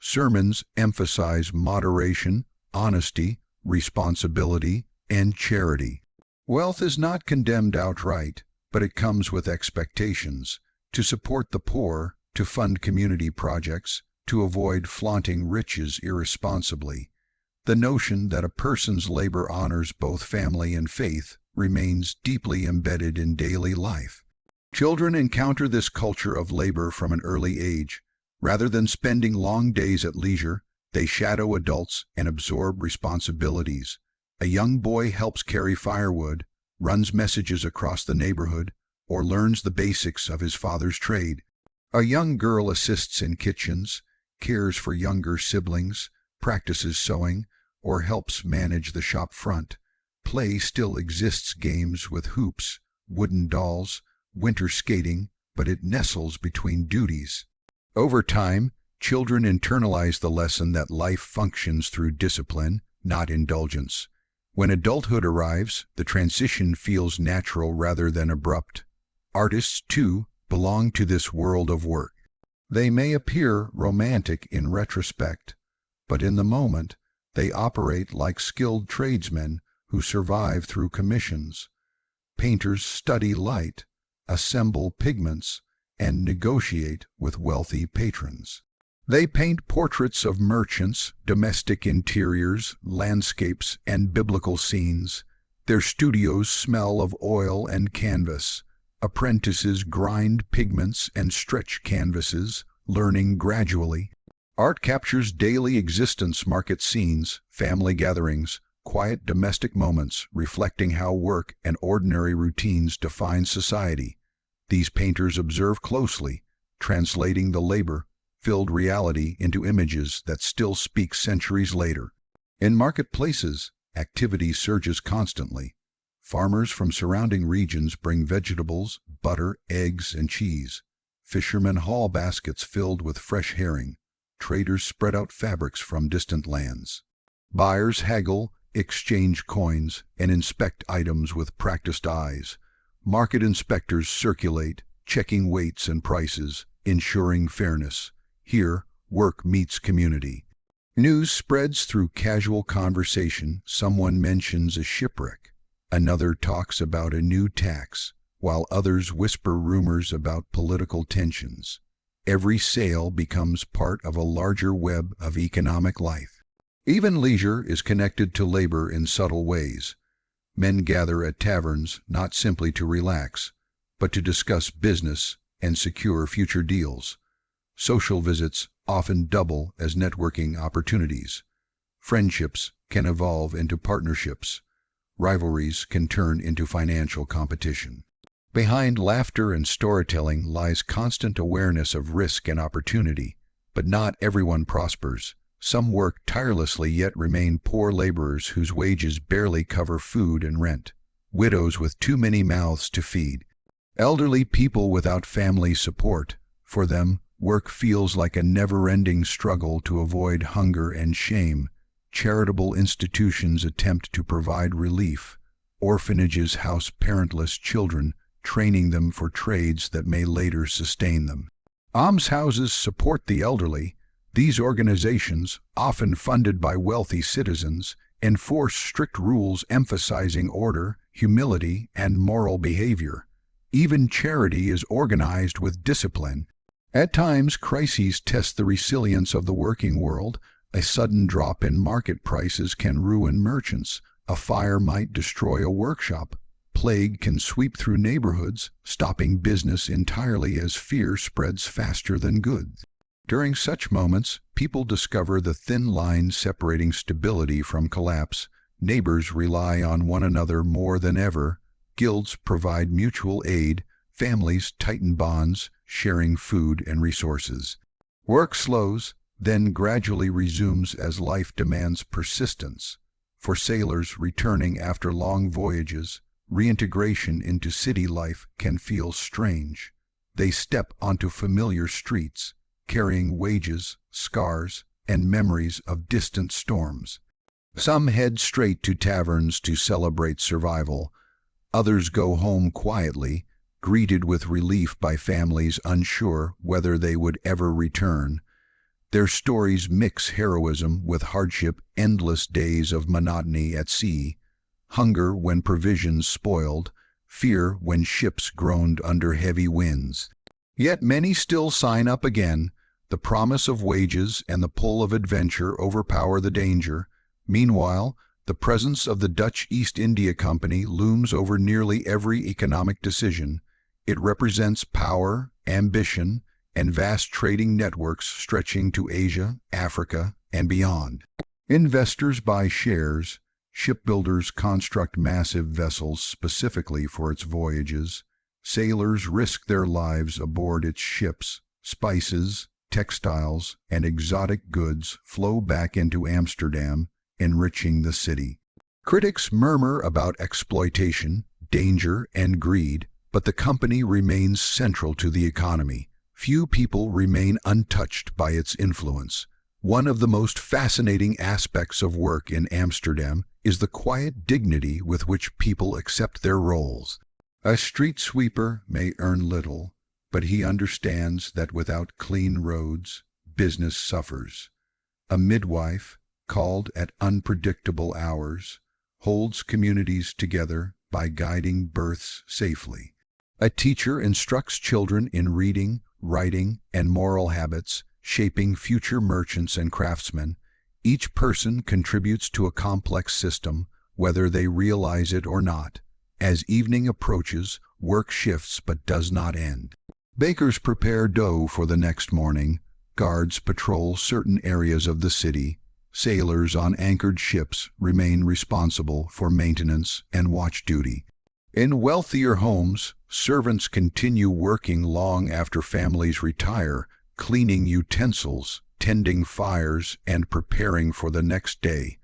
Sermons emphasize moderation, honesty, responsibility, and charity. Wealth is not condemned outright, but it comes with expectations. To support the poor, to fund community projects, to avoid flaunting riches irresponsibly. The notion that a person's labor honors both family and faith remains deeply embedded in daily life. Children encounter this culture of labor from an early age. Rather than spending long days at leisure, they shadow adults and absorb responsibilities. A young boy helps carry firewood, runs messages across the neighborhood, or learns the basics of his father's trade. A young girl assists in kitchens, cares for younger siblings, practices sewing, or helps manage the shop front. Play still exists: games with hoops, wooden dolls, winter skating, but it nestles between duties. Over time, children internalize the lesson that life functions through discipline, not indulgence. When adulthood arrives, the transition feels natural rather than abrupt. Artists, too, belong to this world of work. They may appear romantic in retrospect, but in the moment, they operate like skilled tradesmen who survive through commissions. Painters study light, assemble pigments, and negotiate with wealthy patrons. They paint portraits of merchants, domestic interiors, landscapes, and biblical scenes. Their studios smell of oil and canvas. Apprentices grind pigments and stretch canvases, learning gradually. Art captures daily existence, market scenes, family gatherings, quiet domestic moments, reflecting how work and ordinary routines define society. These painters observe closely, translating the labor-filled reality into images that still speak centuries later. In marketplaces, activity surges constantly. Farmers from surrounding regions bring vegetables, butter, eggs, and cheese. Fishermen haul baskets filled with fresh herring. Traders spread out fabrics from distant lands. Buyers haggle, exchange coins, and inspect items with practiced eyes. Market inspectors circulate, checking weights and prices, ensuring fairness. Here, work meets community. News spreads through casual conversation. Someone mentions a shipwreck. Another talks about a new tax, while others whisper rumors about political tensions. Every sale becomes part of a larger web of economic life. Even leisure is connected to labor in subtle ways. Men gather at taverns not simply to relax, but to discuss business and secure future deals. Social visits often double as networking opportunities. Friendships can evolve into partnerships. Rivalries can turn into financial competition. Behind laughter and storytelling lies constant awareness of risk and opportunity, but not everyone prospers. Some work tirelessly yet remain poor laborers whose wages barely cover food and rent. Widows with too many mouths to feed. Elderly people without family support. For them, work feels like a never-ending struggle to avoid hunger and shame. Charitable institutions attempt to provide relief. Orphanages house parentless children, training them for trades that may later sustain them. Almshouses support the elderly. These organizations, often funded by wealthy citizens, enforce strict rules emphasizing order, humility, and moral behavior. Even charity is organized with discipline. At times, crises test the resilience of the working world. A sudden drop in market prices can ruin merchants. A fire might destroy a workshop. plague can sweep through neighborhoods, stopping business entirely as fear spreads faster than goods. During such moments, people discover the thin line separating stability from collapse. Neighbors rely on one another more than ever. Guilds provide mutual aid. Families tighten bonds, sharing food and resources. Work slows, then gradually resumes as life demands persistence. For sailors returning after long voyages, reintegration into city life can feel strange. They step onto familiar streets, carrying wages, scars, and memories of distant storms. Some head straight to taverns to celebrate survival. Others go home quietly, greeted with relief by families unsure whether they would ever return. Their stories mix heroism with hardship, endless days of monotony at sea, hunger when provisions spoiled, fear when ships groaned under heavy winds. Yet many still sign up again. The promise of wages and the pull of adventure overpower the danger. Meanwhile, the presence of the Dutch East India Company looms over nearly every economic decision. It represents power, ambition, and vast trading networks stretching to Asia, Africa, and beyond. Investors buy shares. Shipbuilders construct massive vessels specifically for its voyages. Sailors risk their lives aboard its ships. Spices, textiles, and exotic goods flow back into Amsterdam, enriching the city. Critics murmur about exploitation, danger, and greed, but the company remains central to the economy. Few people remain untouched by its influence. One of the most fascinating aspects of work in Amsterdam is the quiet dignity with which people accept their roles. A street sweeper may earn little, but he understands that without clean roads, business suffers. A midwife, called at unpredictable hours, holds communities together by guiding births safely. A teacher instructs children in reading, writing, and moral habits, shaping future merchants and craftsmen. Each person contributes to a complex system, whether they realize it or not. As evening approaches, work shifts but does not end. Bakers prepare dough for the next morning. Guards patrol certain areas of the city. Sailors on anchored ships remain responsible for maintenance and watch duty. In wealthier homes, servants continue working long after families retire, cleaning utensils, tending fires, and preparing for the next day.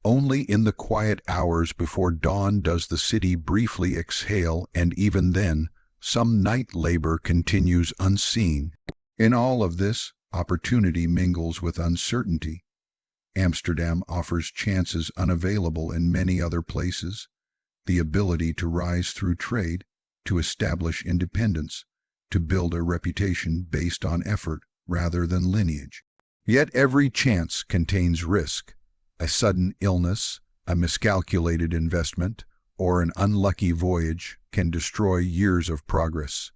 Only in the quiet hours before dawn does the city briefly exhale, and even then, some night labor continues unseen. In all of this, opportunity mingles with uncertainty. Amsterdam offers chances unavailable in many other places. The ability to rise through trade, to establish independence, to build a reputation based on effort rather than lineage. Yet every chance contains risk. A sudden illness, a miscalculated investment, or an unlucky voyage can destroy years of progress.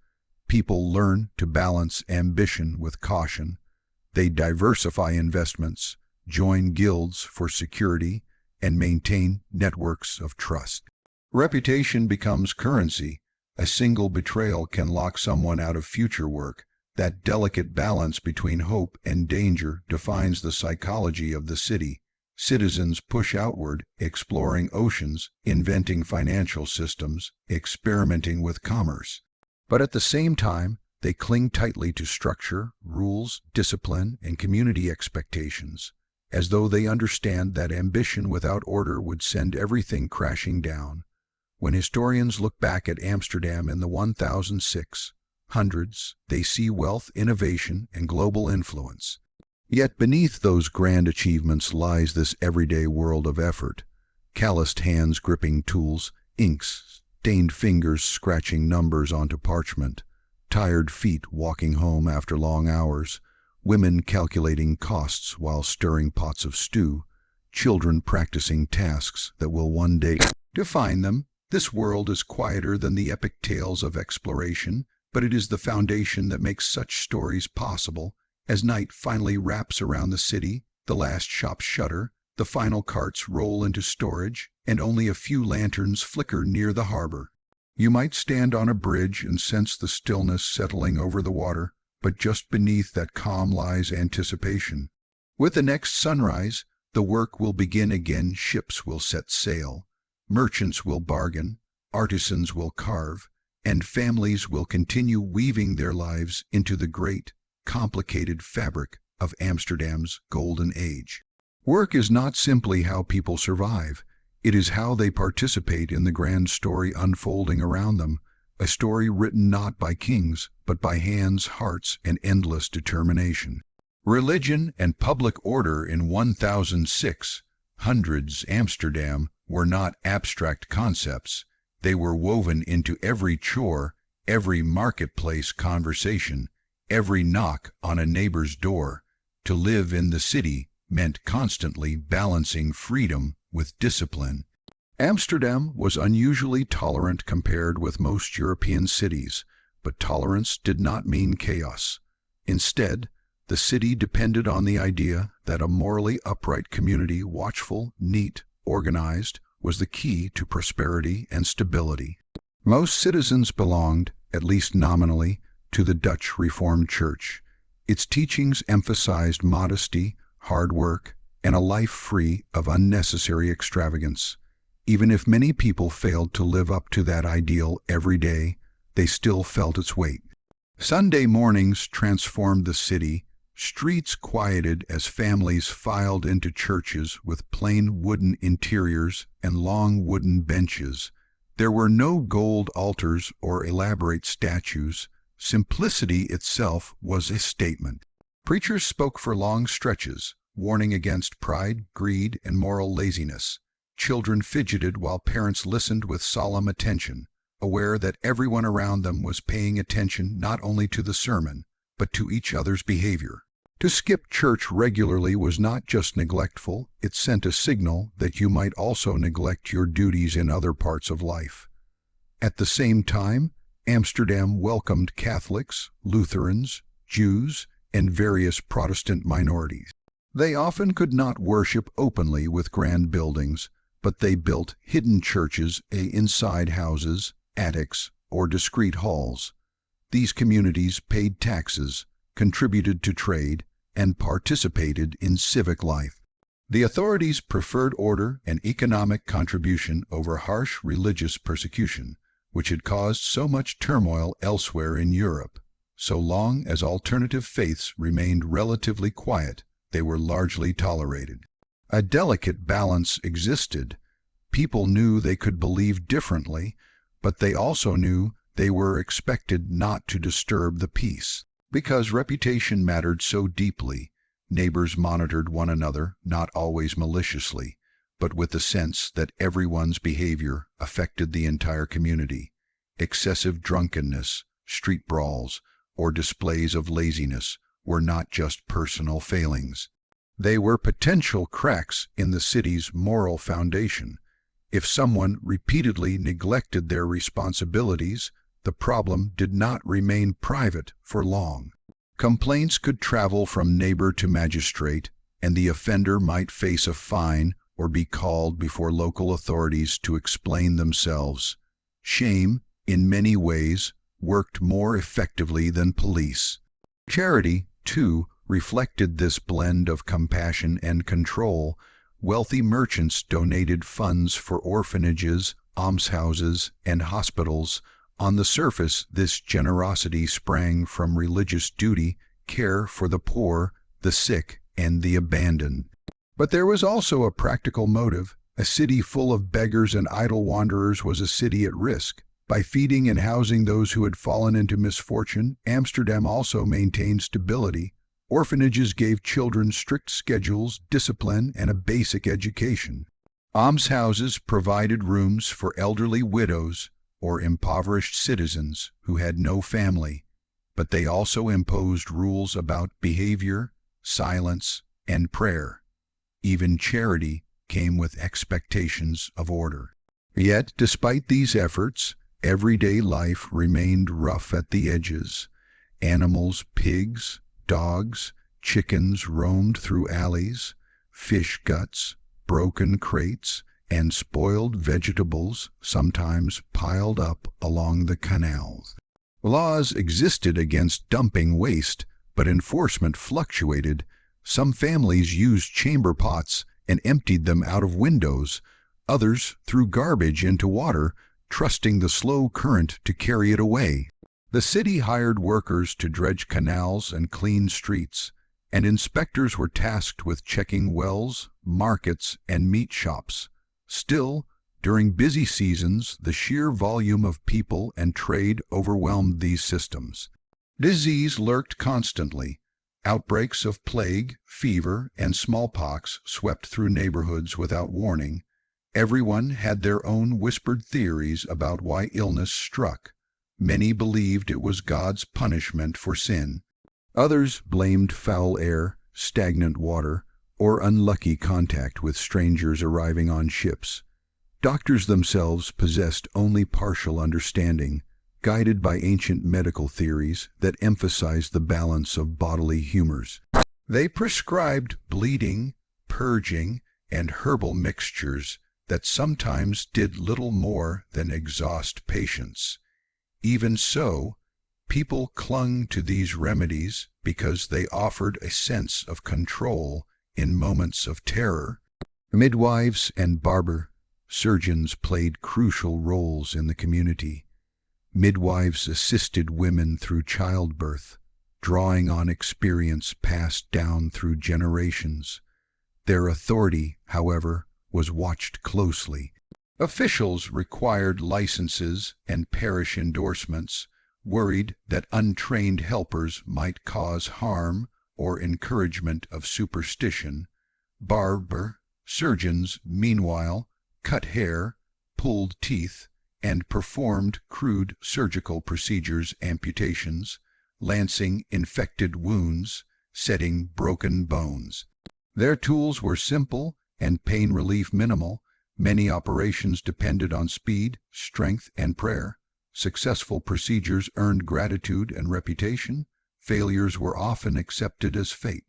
People learn to balance ambition with caution. They diversify investments, join guilds for security, and maintain networks of trust. Reputation becomes currency. A single betrayal can lock someone out of future work. That delicate balance between hope and danger defines the psychology of the city. Citizens push outward, exploring oceans, inventing financial systems, experimenting with commerce. But at the same time, they cling tightly to structure, rules, discipline, and community expectations, as though they understand that ambition without order would send everything crashing down. When historians look back at Amsterdam in the 1600s, they see wealth, innovation, and global influence. Yet beneath those grand achievements lies this everyday world of effort. Calloused hands gripping tools, inks, stained fingers scratching numbers onto parchment, tired feet walking home after long hours, women calculating costs while stirring pots of stew, children practicing tasks that will one day define them. This world is quieter than the epic tales of exploration, but it is the foundation that makes such stories possible. As night finally wraps around the city, the last shops shutter, the final carts roll into storage, and only a few lanterns flicker near the harbor. You might stand on a bridge and sense the stillness settling over the water, but just beneath that calm lies anticipation. With the next sunrise, the work will begin again. Ships will set sail, merchants will bargain, artisans will carve, and families will continue weaving their lives into the great, complicated fabric of Amsterdam's golden age. Work is not simply how people survive, it is how they participate in the grand story unfolding around them, a story written not by kings, but by hands, hearts, and endless determination. Religion and public order in 1600s Amsterdam were not abstract concepts. They were woven into every chore, every marketplace conversation, every knock on a neighbor's door. To live in the city meant constantly balancing freedom with discipline. Amsterdam was unusually tolerant compared with most European cities, but tolerance did not mean chaos. Instead, the city depended on the idea that a morally upright community, watchful, neat, organized, was the key to prosperity and stability. Most citizens belonged, at least nominally, to the Dutch Reformed Church. Its teachings emphasized modesty, hard work, and a life free of unnecessary extravagance. Even if many people failed to live up to that ideal every day, they still felt its weight. Sunday mornings transformed the city, streets quieted as families filed into churches with plain wooden interiors and long wooden benches. There were no gold altars or elaborate statues. Simplicity itself was a statement. Preachers spoke for long stretches, warning against pride, greed, and moral laziness. Children fidgeted while parents listened with solemn attention, aware that everyone around them was paying attention not only to the sermon, but to each other's behavior. To skip church regularly was not just neglectful, it sent a signal that you might also neglect your duties in other parts of life. At the same time, Amsterdam welcomed Catholics, Lutherans, Jews, and various Protestant minorities. They often could not worship openly with grand buildings, but they built hidden churches inside houses, attics, or discreet halls. These communities paid taxes, contributed to trade, and participated in civic life. The authorities preferred order and economic contribution over harsh religious persecution, which had caused so much turmoil elsewhere in Europe. So long as alternative faiths remained relatively quiet, they were largely tolerated. A delicate balance existed. People knew they could believe differently, but they also knew they were expected not to disturb the peace. Because reputation mattered so deeply, neighbors monitored one another, not always maliciously, but with the sense that everyone's behavior affected the entire community. Excessive drunkenness, street brawls, or displays of laziness were not just personal failings. They were potential cracks in the city's moral foundation. If someone repeatedly neglected their responsibilities, the problem did not remain private for long. Complaints could travel from neighbor to magistrate, and the offender might face a fine or be called before local authorities to explain themselves. Shame, in many ways, worked more effectively than police. Charity, too, reflected this blend of compassion and control. Wealthy merchants donated funds for orphanages, almshouses, and hospitals. On the surface, this generosity sprang from religious duty, care for the poor, the sick, and the abandoned. But there was also a practical motive. A city full of beggars and idle wanderers was a city at risk. By feeding and housing those who had fallen into misfortune, Amsterdam also maintained stability. Orphanages gave children strict schedules, discipline, and a basic education. Almshouses provided rooms for elderly widows or impoverished citizens who had no family, but they also imposed rules about behavior, silence, and prayer. Even charity came with expectations of order. Yet, despite these efforts, everyday life remained rough at the edges. Animals, pigs, dogs, chickens roamed through alleys. Fish guts, broken crates, and spoiled vegetables sometimes piled up along the canals. Laws existed against dumping waste, but enforcement fluctuated. Some families used chamber pots and emptied them out of windows. Others threw garbage into water, trusting the slow current to carry it away. The city hired workers to dredge canals and clean streets, and inspectors were tasked with checking wells, markets, and meat shops. Still, during busy seasons, the sheer volume of people and trade overwhelmed these systems. Disease lurked constantly. Outbreaks of plague, fever, and smallpox swept through neighborhoods without warning. Everyone had their own whispered theories about why illness struck. Many believed it was God's punishment for sin. Others blamed foul air, stagnant water, or unlucky contact with strangers arriving on ships. Doctors themselves possessed only partial understanding, guided by ancient medical theories that emphasized the balance of bodily humors. They prescribed bleeding, purging, and herbal mixtures that sometimes did little more than exhaust patients. Even so, people clung to these remedies because they offered a sense of control in moments of terror. Midwives and barber-surgeons played crucial roles in the community. Midwives assisted women through childbirth, drawing on experience passed down through generations. Their authority, however, was watched closely. Officials required licenses and parish endorsements, worried that untrained helpers might cause harm or encouragement of superstition. Barber-surgeons, meanwhile, cut hair, pulled teeth, and performed crude surgical procedures, amputations, lancing infected wounds, setting broken bones. Their tools were simple and pain relief minimal. Many operations depended on speed, strength, and prayer. Successful procedures earned gratitude and reputation. Failures were often accepted as fate.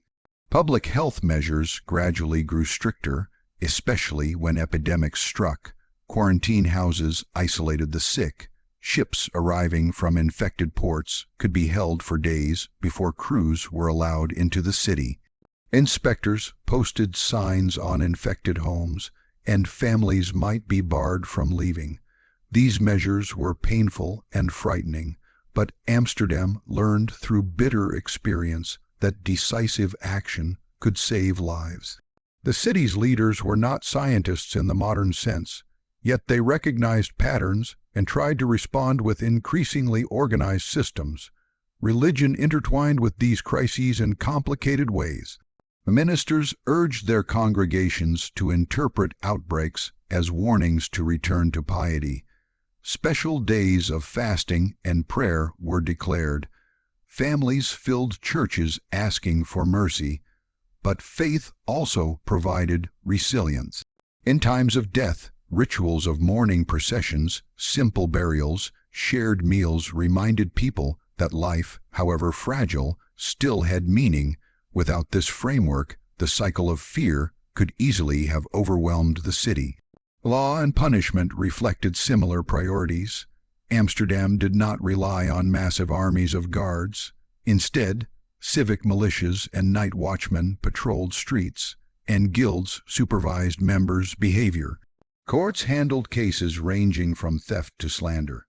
Public health measures gradually grew stricter, especially when epidemics struck. Quarantine houses isolated the sick. Ships arriving from infected ports could be held for days before crews were allowed into the city. Inspectors posted signs on infected homes, and families might be barred from leaving. These measures were painful and frightening, but Amsterdam learned through bitter experience that decisive action could save lives. The city's leaders were not scientists in the modern sense, yet they recognized patterns and tried to respond with increasingly organized systems. Religion intertwined with these crises in complicated ways. The ministers urged their congregations to interpret outbreaks as warnings to return to piety. Special days of fasting and prayer were declared. Families filled churches asking for mercy, but faith also provided resilience. In times of death, rituals of mourning processions, simple burials, shared meals reminded people that life, however fragile, still had meaning. Without this framework, the cycle of fear could easily have overwhelmed the city. Law and punishment reflected similar priorities. Amsterdam did not rely on massive armies of guards. Instead, civic militias and night watchmen patrolled streets, and guilds supervised members' behavior. Courts handled cases ranging from theft to slander.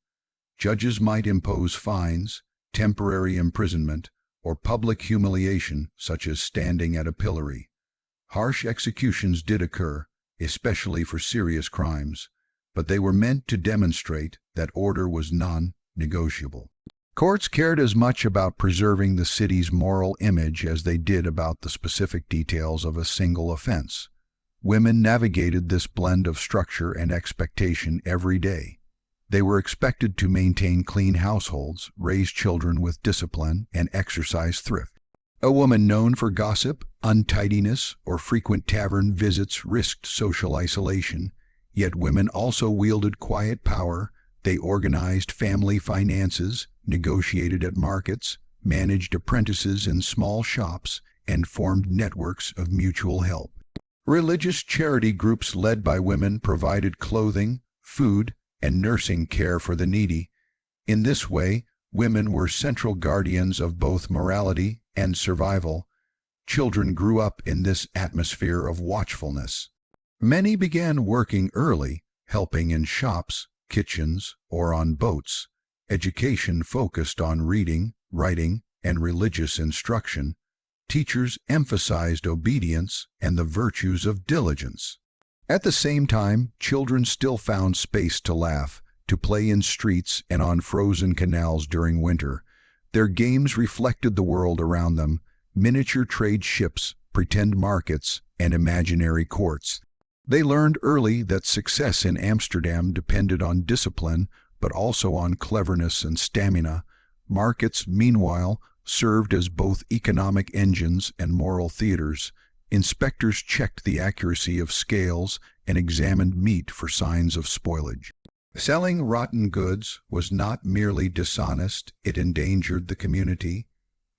Judges might impose fines, temporary imprisonment, or public humiliation such as standing at a pillory. Harsh executions did occur, especially for serious crimes, but they were meant to demonstrate that order was non-negotiable. Courts cared as much about preserving the city's moral image as they did about the specific details of a single offense. Women navigated this blend of structure and expectation every day. They were expected to maintain clean households, raise children with discipline, and exercise thrift. A woman known for gossip, untidiness, or frequent tavern visits risked social isolation, yet women also wielded quiet power. They organized family finances, negotiated at markets, managed apprentices in small shops, and formed networks of mutual help. Religious charity groups led by women provided clothing, food, and nursing care for the needy. In this way, women were central guardians of both morality and survival. Children grew up in this atmosphere of watchfulness. Many began working early, helping in shops, kitchens, or on boats. Education focused on reading, writing, and religious instruction. Teachers emphasized obedience and the virtues of diligence. At the same time, children still found space to laugh, to play in streets and on frozen canals during winter. Their games reflected the world around them: miniature trade ships, pretend markets, and imaginary courts. They learned early that success in Amsterdam depended on discipline, but also on cleverness and stamina. Markets, meanwhile, served as both economic engines and moral theaters. Inspectors checked the accuracy of scales and examined meat for signs of spoilage. Selling rotten goods was not merely dishonest, it endangered the community.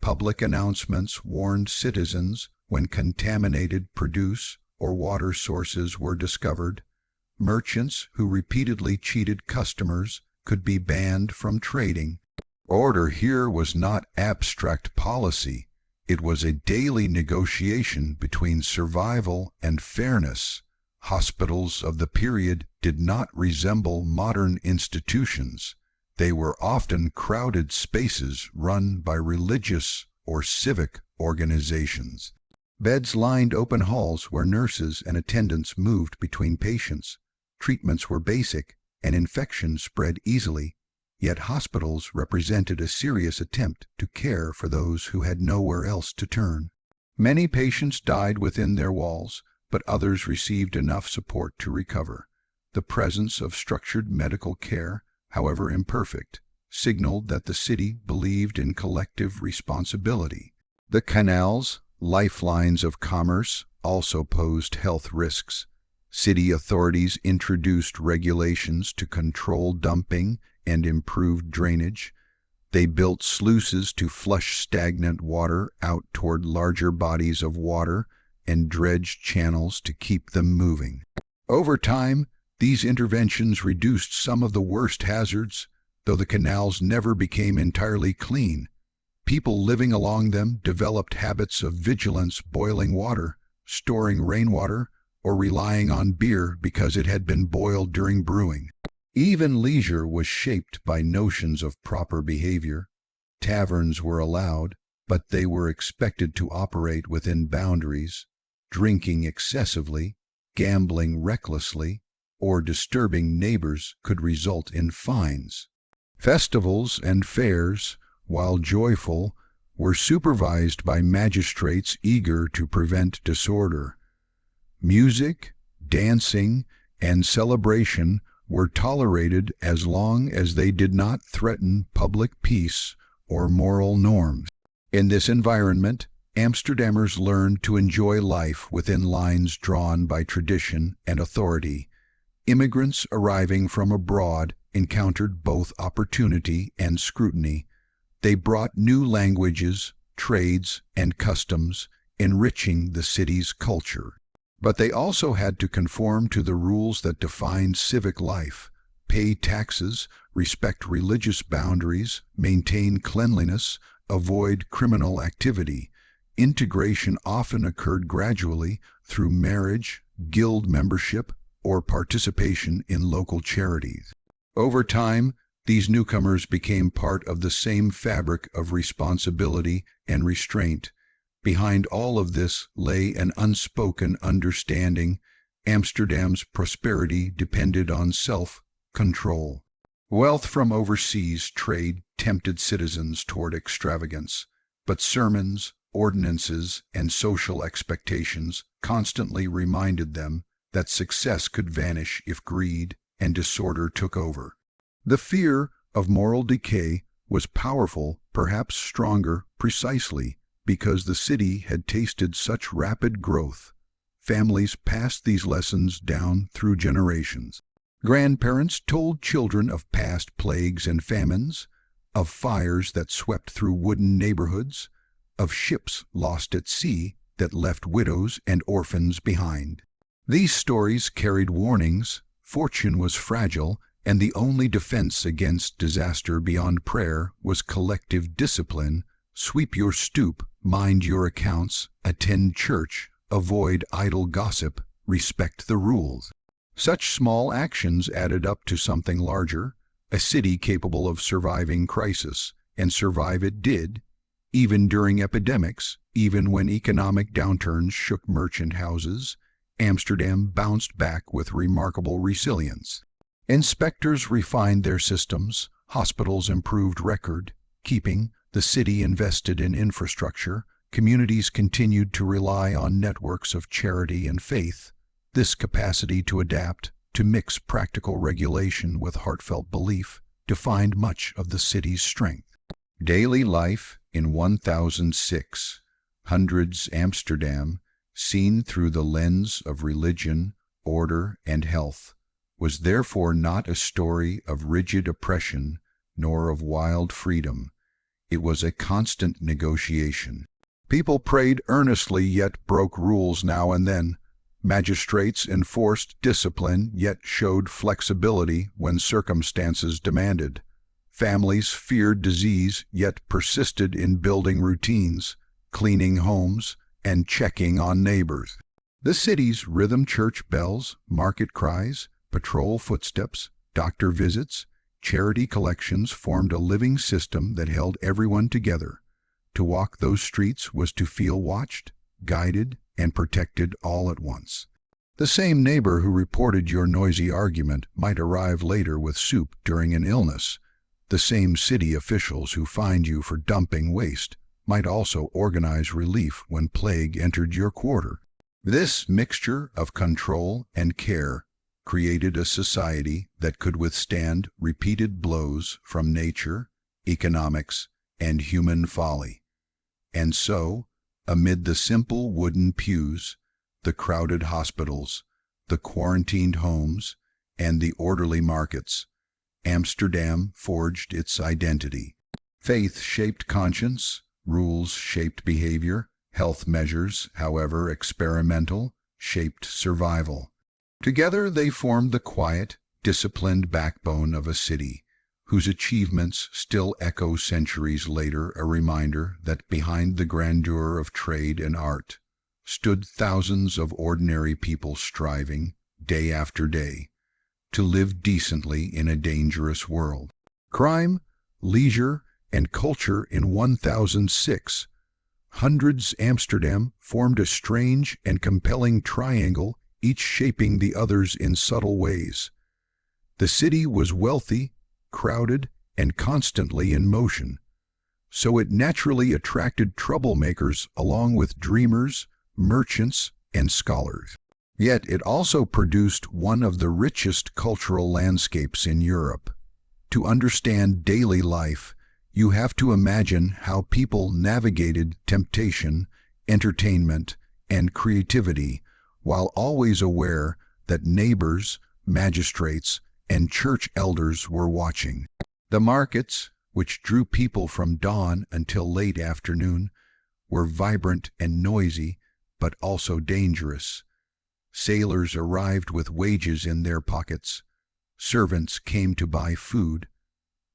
Public announcements warned citizens when contaminated produce or water sources were discovered. Merchants who repeatedly cheated customers could be banned from trading. Order here was not abstract policy. It was a daily negotiation between survival and fairness. Hospitals of the period did not resemble modern institutions. They were often crowded spaces run by religious or civic organizations. Beds lined open halls where nurses and attendants moved between patients. Treatments were basic, and infections spread easily. Yet hospitals represented a serious attempt to care for those who had nowhere else to turn. Many patients died within their walls, but others received enough support to recover. The presence of structured medical care, however imperfect, signaled that the city believed in collective responsibility. The canals, lifelines of commerce, also posed health risks. City authorities introduced regulations to control dumping and improved drainage. They built sluices to flush stagnant water out toward larger bodies of water and dredged channels to keep them moving. Over time, these interventions reduced some of the worst hazards, though the canals never became entirely clean. People living along them developed habits of vigilance, boiling water, storing rainwater, or relying on beer because it had been boiled during brewing. Even leisure was shaped by notions of proper behavior. Taverns were allowed, but they were expected to operate within boundaries. Drinking excessively, gambling recklessly, or disturbing neighbors could result in fines. Festivals and fairs, while joyful, were supervised by magistrates eager to prevent disorder. Music, dancing, and celebration were tolerated as long as they did not threaten public peace or moral norms. In this environment, Amsterdammers learned to enjoy life within lines drawn by tradition and authority. Immigrants arriving from abroad encountered both opportunity and scrutiny. They brought new languages, trades, and customs, enriching the city's culture. But they also had to conform to the rules that defined civic life: pay taxes, respect religious boundaries, maintain cleanliness, avoid criminal activity. Integration often occurred gradually through marriage, guild membership, or participation in local charities. Over time, these newcomers became part of the same fabric of responsibility and restraint. Behind all of this lay an unspoken understanding: Amsterdam's prosperity depended on self-control. Wealth from overseas trade tempted citizens toward extravagance, but sermons, ordinances, and social expectations constantly reminded them that success could vanish if greed and disorder took over. The fear of moral decay was powerful, perhaps stronger, precisely because the city had tasted such rapid growth. Families passed these lessons down through generations. Grandparents told children of past plagues and famines, of fires that swept through wooden neighborhoods, of ships lost at sea that left widows and orphans behind. These stories carried warnings: fortune was fragile, and the only defense against disaster beyond prayer was collective discipline. Sweep your stoop, mind your accounts, attend church, avoid idle gossip, respect the rules. Such small actions added up to something larger, a city capable of surviving crisis, and survive it did, even during epidemics, even when economic downturns shook merchant houses. Amsterdam bounced back with remarkable resilience. Inspectors refined their systems, hospitals improved record-keeping, the city invested in infrastructure, communities continued to rely on networks of charity and faith. This capacity to adapt, to mix practical regulation with heartfelt belief, defined much of the city's strength. Daily life in 1600s Amsterdam, seen through the lens of religion, order, and health, was therefore not a story of rigid oppression nor of wild freedom. It was a constant negotiation. People prayed earnestly yet broke rules now and then. Magistrates enforced discipline yet showed flexibility when circumstances demanded. Families feared disease yet persisted in building routines, cleaning homes, and checking on neighbors. The city's rhythm: church bells, market cries, patrol footsteps, doctor visits, charity collections formed a living system that held everyone together. To walk those streets was to feel watched, guided, and protected all at once. The same neighbor who reported your noisy argument might arrive later with soup during an illness. The same city officials who fined you for dumping waste might also organize relief when plague entered your quarter. This mixture of control and care created a society that could withstand repeated blows from nature, economics, and human folly. And so, amid the simple wooden pews, the crowded hospitals, the quarantined homes, and the orderly markets, Amsterdam forged its identity. Faith shaped conscience, rules shaped behavior, health measures, however experimental, shaped survival. Together they formed the quiet, disciplined backbone of a city, whose achievements still echo centuries later, a reminder that behind the grandeur of trade and art stood thousands of ordinary people striving, day after day, to live decently in a dangerous world. Crime, leisure, and culture in 1600s Amsterdam formed a strange and compelling triangle, each shaping the others in subtle ways. The city was wealthy, crowded, and constantly in motion, so it naturally attracted troublemakers along with dreamers, merchants, and scholars. Yet it also produced one of the richest cultural landscapes in Europe. To understand daily life, you have to imagine how people navigated temptation, entertainment, and creativity, while always aware that neighbors, magistrates, and church elders were watching. The markets, which drew people from dawn until late afternoon, were vibrant and noisy, but also dangerous. Sailors arrived with wages in their pockets. Servants came to buy food.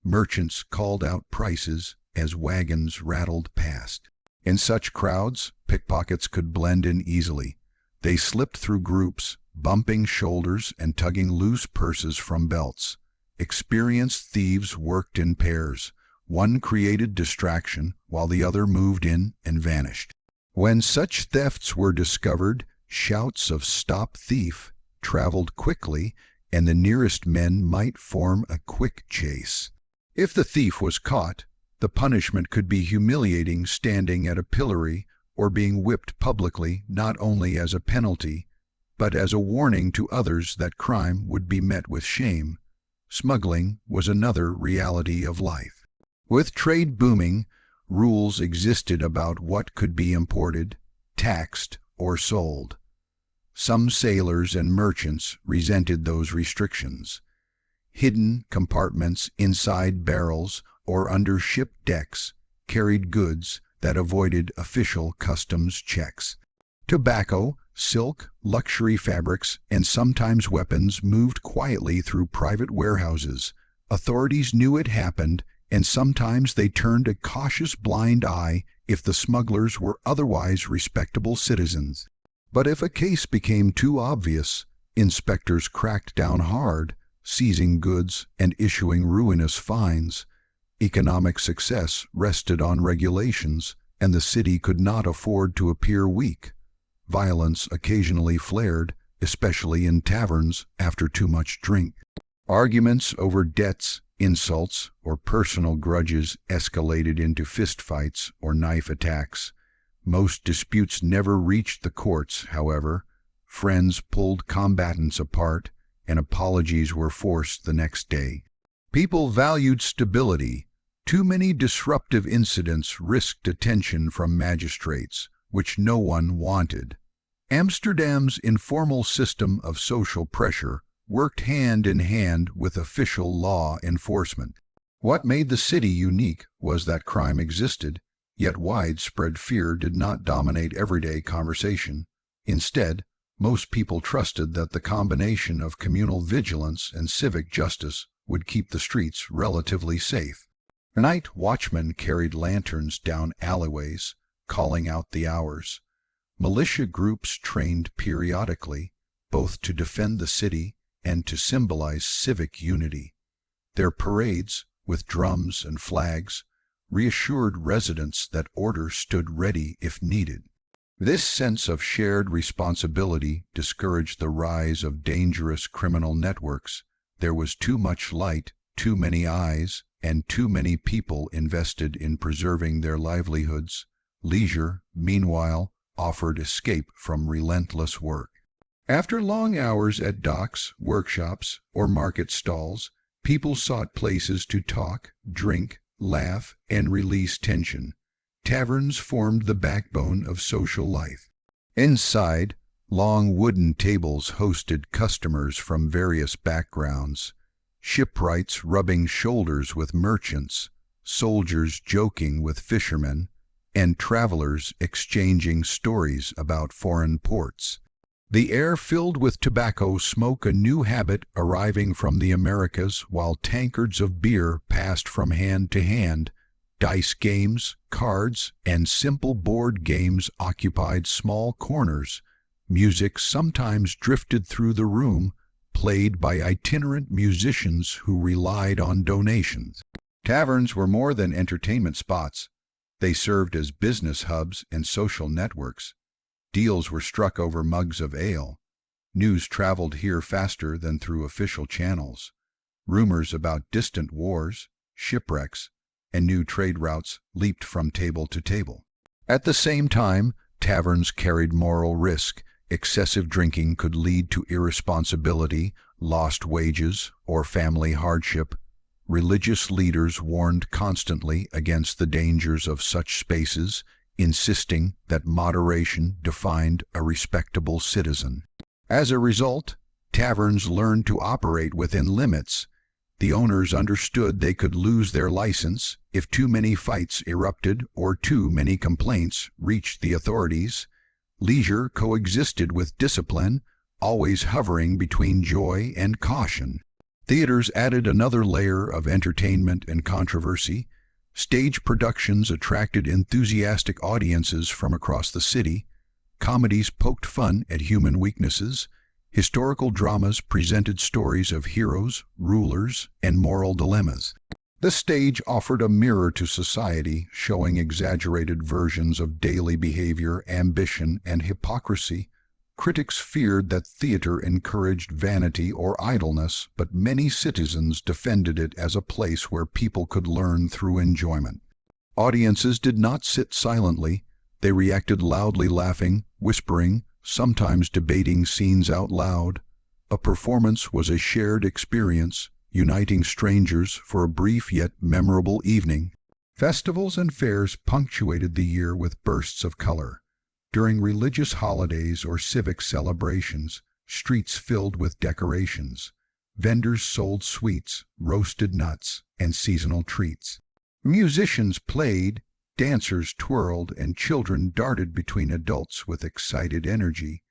Merchants called out prices as wagons rattled past. In such crowds, pickpockets could blend in easily. They slipped through groups, bumping shoulders and tugging loose purses from belts. Experienced thieves worked in pairs. One created distraction while the other moved in and vanished. When such thefts were discovered, shouts of "Stop thief" traveled quickly, and the nearest men might form a quick chase. If the thief was caught, the punishment could be humiliating, standing at a pillory or being whipped publicly, not only as a penalty, but as a warning to others that crime would be met with shame. Smuggling was another reality of life. With trade booming, rules existed about what could be imported, taxed, or sold. Some sailors and merchants resented those restrictions. Hidden compartments inside barrels or under ship decks carried goods that avoided official customs checks. Tobacco, silk, luxury fabrics, and sometimes weapons moved quietly through private warehouses. Authorities knew it happened, and sometimes they turned a cautious blind eye if the smugglers were otherwise respectable citizens. But if a case became too obvious, inspectors cracked down hard, seizing goods and issuing ruinous fines. Economic success rested on regulations, and the city could not afford to appear weak. Violence occasionally flared, especially in taverns after too much drink. Arguments over debts, insults, or personal grudges escalated into fistfights or knife attacks. Most disputes never reached the courts, however. Friends pulled combatants apart, and apologies were forced the next day. People valued stability. Too many disruptive incidents risked attention from magistrates, which no one wanted. Amsterdam's informal system of social pressure worked hand in hand with official law enforcement. What made the city unique was that crime existed, yet widespread fear did not dominate everyday conversation. Instead, most people trusted that the combination of communal vigilance and civic justice would keep the streets relatively safe. Night watchmen carried lanterns down alleyways, calling out the hours. Militia groups trained periodically, both to defend the city and to symbolize civic unity. Their parades, with drums and flags, reassured residents that order stood ready if needed. This sense of shared responsibility discouraged the rise of dangerous criminal networks. There was too much light, too many eyes, and too many people invested in preserving their livelihoods. Leisure, meanwhile, offered escape from relentless work. After long hours at docks, workshops, or market stalls, people sought places to talk, drink, laugh, and release tension. Taverns formed the backbone of social life. Inside, long wooden tables hosted customers from various backgrounds. Shipwrights rubbing shoulders with merchants, soldiers joking with fishermen, and travelers exchanging stories about foreign ports. The air filled with tobacco smoke, a new habit arriving from the Americas, while tankards of beer passed from hand to hand. Dice games, cards, and simple board games occupied small corners. Music sometimes drifted through the room, played by itinerant musicians who relied on donations. Taverns were more than entertainment spots. They served as business hubs and social networks. Deals were struck over mugs of ale. News traveled here faster than through official channels. Rumors about distant wars, shipwrecks, and new trade routes leaped from table to table. At the same time, taverns carried moral risk. Excessive drinking could lead to irresponsibility, lost wages, or family hardship. Religious leaders warned constantly against the dangers of such spaces, insisting that moderation defined a respectable citizen. As a result, taverns learned to operate within limits. The owners understood they could lose their license if too many fights erupted or too many complaints reached the authorities. Leisure coexisted with discipline, always hovering between joy and caution. Theaters added another layer of entertainment and controversy. Stage productions attracted enthusiastic audiences from across the city. Comedies poked fun at human weaknesses. Historical dramas presented stories of heroes, rulers, and moral dilemmas. The stage offered a mirror to society, showing exaggerated versions of daily behavior, ambition, and hypocrisy. Critics feared that theater encouraged vanity or idleness, but many citizens defended it as a place where people could learn through enjoyment. Audiences did not sit silently. They reacted loudly, laughing, whispering, sometimes debating scenes out loud. A performance was a shared experience, uniting strangers for a brief yet memorable evening. Festivals and fairs punctuated the year with bursts of color. During religious holidays or civic celebrations, streets filled with decorations. Vendors sold sweets, roasted nuts, and seasonal treats. Musicians played, Dancers twirled and children darted between adults with excited energy.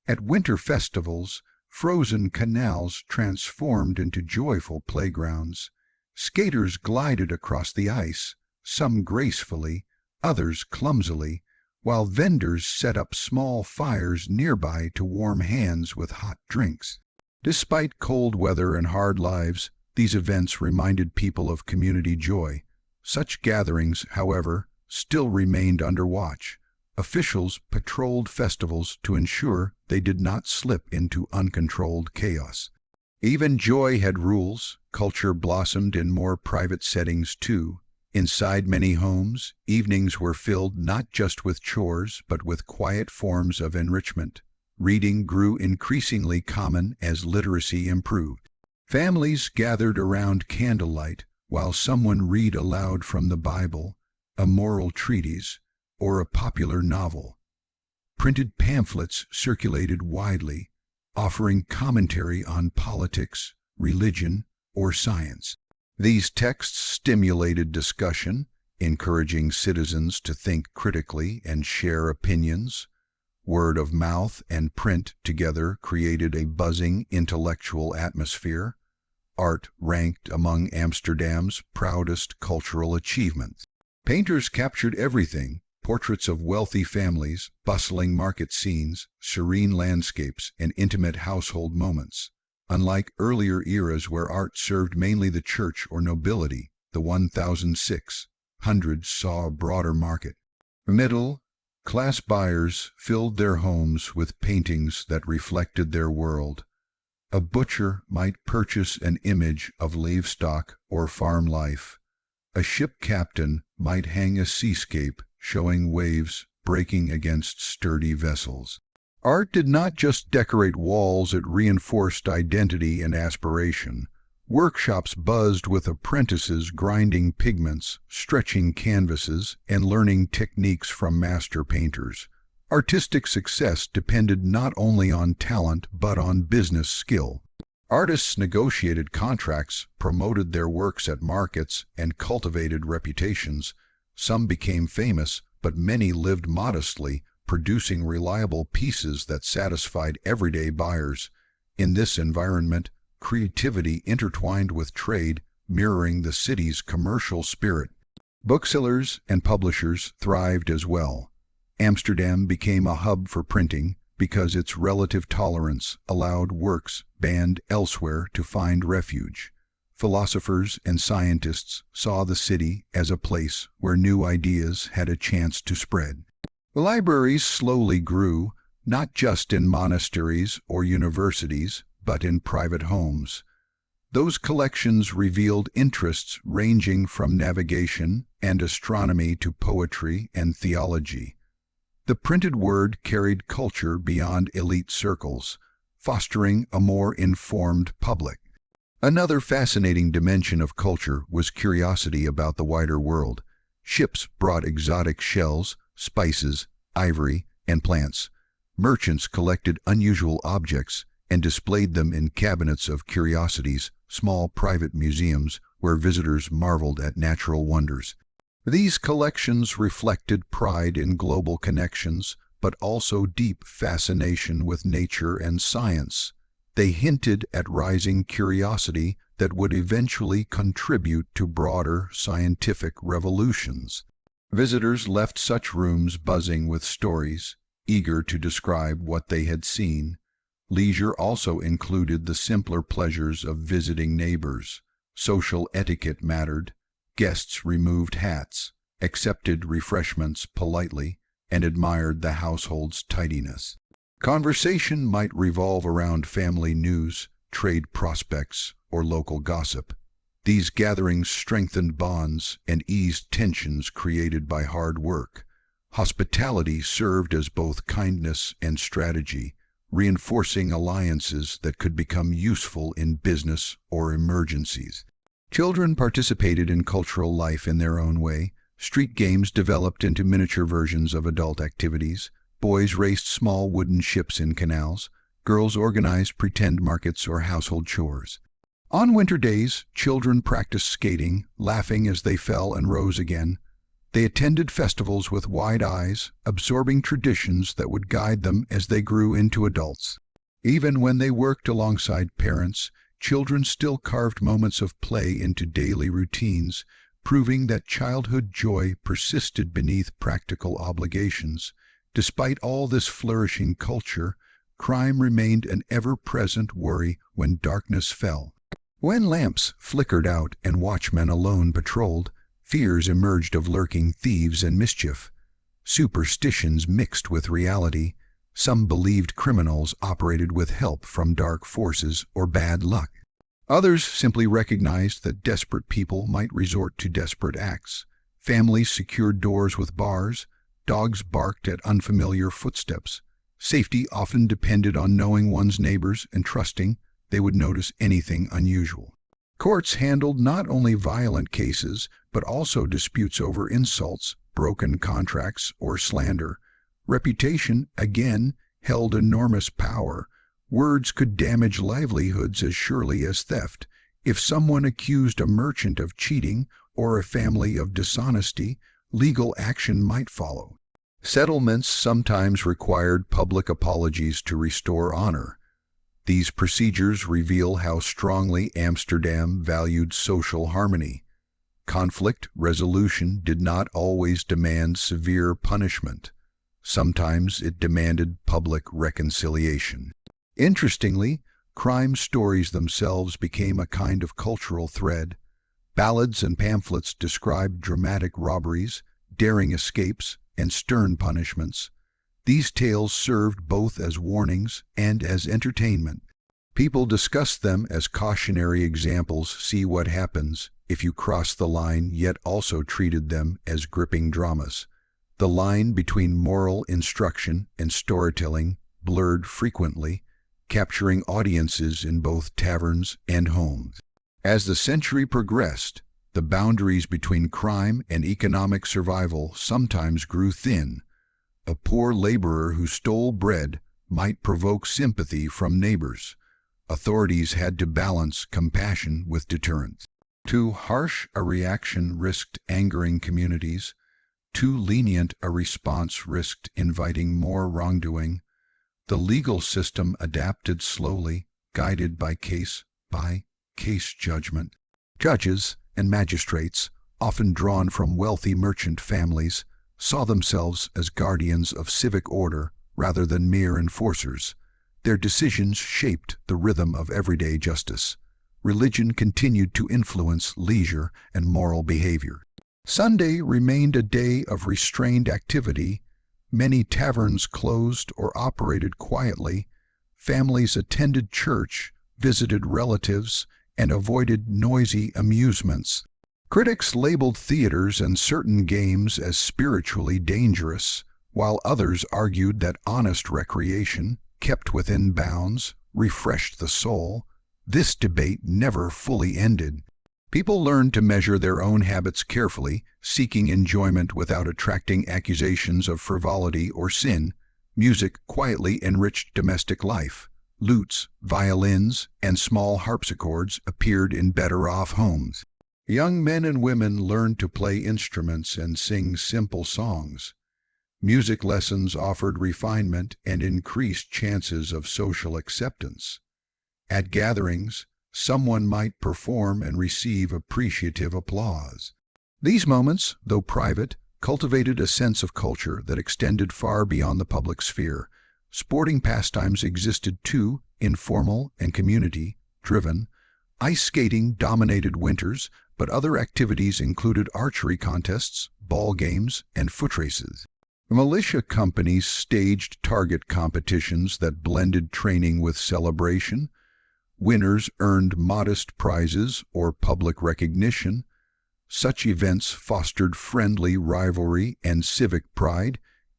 At winter festivals, frozen canals transformed into joyful playgrounds. Skaters glided across the ice, some gracefully, others clumsily, while vendors set up small fires nearby to warm hands with hot drinks. Despite cold weather and hard lives, these events reminded people of community joy. Such gatherings, however, still remained under watch. Officials patrolled festivals to ensure they did not slip into uncontrolled chaos. Even joy had rules. Culture blossomed in more private settings too. Inside many homes, evenings were filled not just with chores but with quiet forms of enrichment. Reading grew increasingly common as literacy improved. Families gathered around candlelight while someone read aloud from the Bible, a moral treatise, or a popular novel. Printed pamphlets circulated widely, offering commentary on politics, religion, or science. These texts stimulated discussion, encouraging citizens to think critically and share opinions. Word of mouth and print together created a buzzing intellectual atmosphere. Art ranked among Amsterdam's proudest cultural achievements. Painters captured everything: portraits of wealthy families, bustling market scenes, serene landscapes, and intimate household moments. Unlike earlier eras where art served mainly the church or nobility, the 1600s saw a broader market. Middle-class buyers filled their homes with paintings that reflected their world. A butcher might purchase an image of livestock or farm life. A ship captain might hang a seascape showing waves breaking against sturdy vessels. Art did not just decorate walls, it reinforced identity and aspiration. Workshops buzzed with apprentices grinding pigments, stretching canvases, and learning techniques from master painters. Artistic success depended not only on talent but on business skill. Artists negotiated contracts, promoted their works at markets, and cultivated reputations. Some became famous, but many lived modestly, producing reliable pieces that satisfied everyday buyers. In this environment, creativity intertwined with trade, mirroring the city's commercial spirit. Booksellers and publishers thrived as well. Amsterdam became a hub for printing because its relative tolerance allowed works banned elsewhere to find refuge. Philosophers and scientists saw the city as a place where new ideas had a chance to spread. The libraries slowly grew, not just in monasteries or universities, but in private homes. Those collections revealed interests ranging from navigation and astronomy to poetry and theology. The printed word carried culture beyond elite circles, fostering a more informed public. Another fascinating dimension of culture was curiosity about the wider world. Ships brought exotic shells, spices, ivory, and plants. Merchants collected unusual objects and displayed them in cabinets of curiosities, small private museums where visitors marveled at natural wonders. These collections reflected pride in global connections, but also deep fascination with nature and science. They hinted at rising curiosity that would eventually contribute to broader scientific revolutions. Visitors left such rooms buzzing with stories, eager to describe what they had seen. Leisure also included the simpler pleasures of visiting neighbors. Social etiquette mattered. Guests removed hats, accepted refreshments politely, and admired the household's tidiness. Conversation might revolve around family news, trade prospects, or local gossip. These gatherings strengthened bonds and eased tensions created by hard work. Hospitality served as both kindness and strategy, reinforcing alliances that could become useful in business or emergencies. Children participated in cultural life in their own way. Street games developed into miniature versions of adult activities. Boys raced small wooden ships in canals. Girls organized pretend markets or household chores. On winter days, children practiced skating, laughing as they fell and rose again. They attended festivals with wide eyes, absorbing traditions that would guide them as they grew into adults. Even when they worked alongside parents, children still carved moments of play into daily routines, proving that childhood joy persisted beneath practical obligations. Despite all this flourishing culture, crime remained an ever-present worry when darkness fell. When lamps flickered out and watchmen alone patrolled, fears emerged of lurking thieves and mischief. Superstitions mixed with reality. Some believed criminals operated with help from dark forces or bad luck. Others simply recognized that desperate people might resort to desperate acts. Families secured doors with bars. Dogs barked at unfamiliar footsteps. Safety often depended on knowing one's neighbors and trusting they would notice anything unusual. Courts handled not only violent cases, but also disputes over insults, broken contracts, or slander. Reputation, again, held enormous power. Words could damage livelihoods as surely as theft. If someone accused a merchant of cheating or a family of dishonesty, legal action might follow. Settlements sometimes required public apologies to restore honor. These procedures reveal how strongly Amsterdam valued social harmony. Conflict resolution did not always demand severe punishment. Sometimes it demanded public reconciliation. Interestingly, crime stories themselves became a kind of cultural thread. Ballads and pamphlets described dramatic robberies, daring escapes, and stern punishments. These tales served both as warnings and as entertainment. People discussed them as cautionary examples, see what happens if you cross the line, yet also treated them as gripping dramas. The line between moral instruction and storytelling blurred frequently, capturing audiences in both taverns and homes. As the century progressed, the boundaries between crime and economic survival sometimes grew thin. A poor laborer who stole bread might provoke sympathy from neighbors. Authorities had to balance compassion with deterrence. Too harsh a reaction risked angering communities. Too lenient a response risked inviting more wrongdoing. The legal system adapted slowly, guided by case judgment. Judges and magistrates, often drawn from wealthy merchant families, saw themselves as guardians of civic order rather than mere enforcers. Their decisions shaped the rhythm of everyday justice. Religion continued to influence leisure and moral behavior. Sunday remained a day of restrained activity. Many taverns closed or operated quietly. Families attended church, visited relatives, and avoided noisy amusements. Critics labeled theaters and certain games as spiritually dangerous, while others argued that honest recreation, kept within bounds, refreshed the soul. This debate never fully ended. People learned to measure their own habits carefully, seeking enjoyment without attracting accusations of frivolity or sin. Music quietly enriched domestic life. Lutes, violins, and small harpsichords appeared in better-off homes. Young men and women learned to play instruments and sing simple songs. Music lessons offered refinement and increased chances of social acceptance. At gatherings, someone might perform and receive appreciative applause. These moments, though private, cultivated a sense of culture that extended far beyond the public sphere. Sporting pastimes existed too, informal and community-driven. Ice skating dominated winters, but other activities included archery contests, ball games, and foot races. Militia companies staged target competitions that blended training with celebration. Winners earned modest prizes or public recognition. Such events fostered friendly rivalry and civic pride,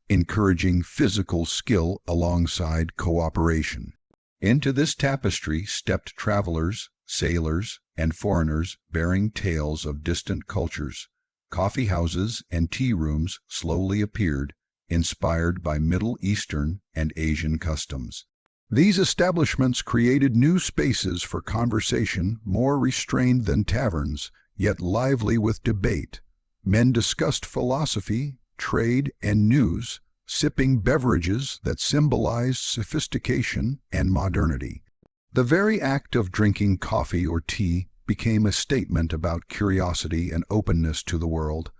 encouraging physical skill alongside cooperation. Into this tapestry stepped travelers, sailors, and foreigners bearing tales of distant cultures. Coffee houses and tea rooms slowly appeared, inspired by Middle Eastern and Asian customs. These establishments created new spaces for conversation more restrained than taverns, yet lively with debate. Men discussed philosophy, trade, and news, sipping beverages that symbolized sophistication and modernity. The very act of drinking coffee or tea became a statement about curiosity and openness to the world.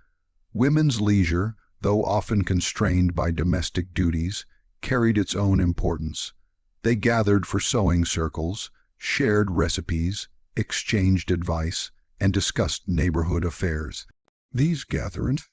Women's leisure, though often constrained by domestic duties, carried its own importance. They gathered for sewing circles, shared recipes, exchanged advice, and discussed neighborhood affairs. These gatherings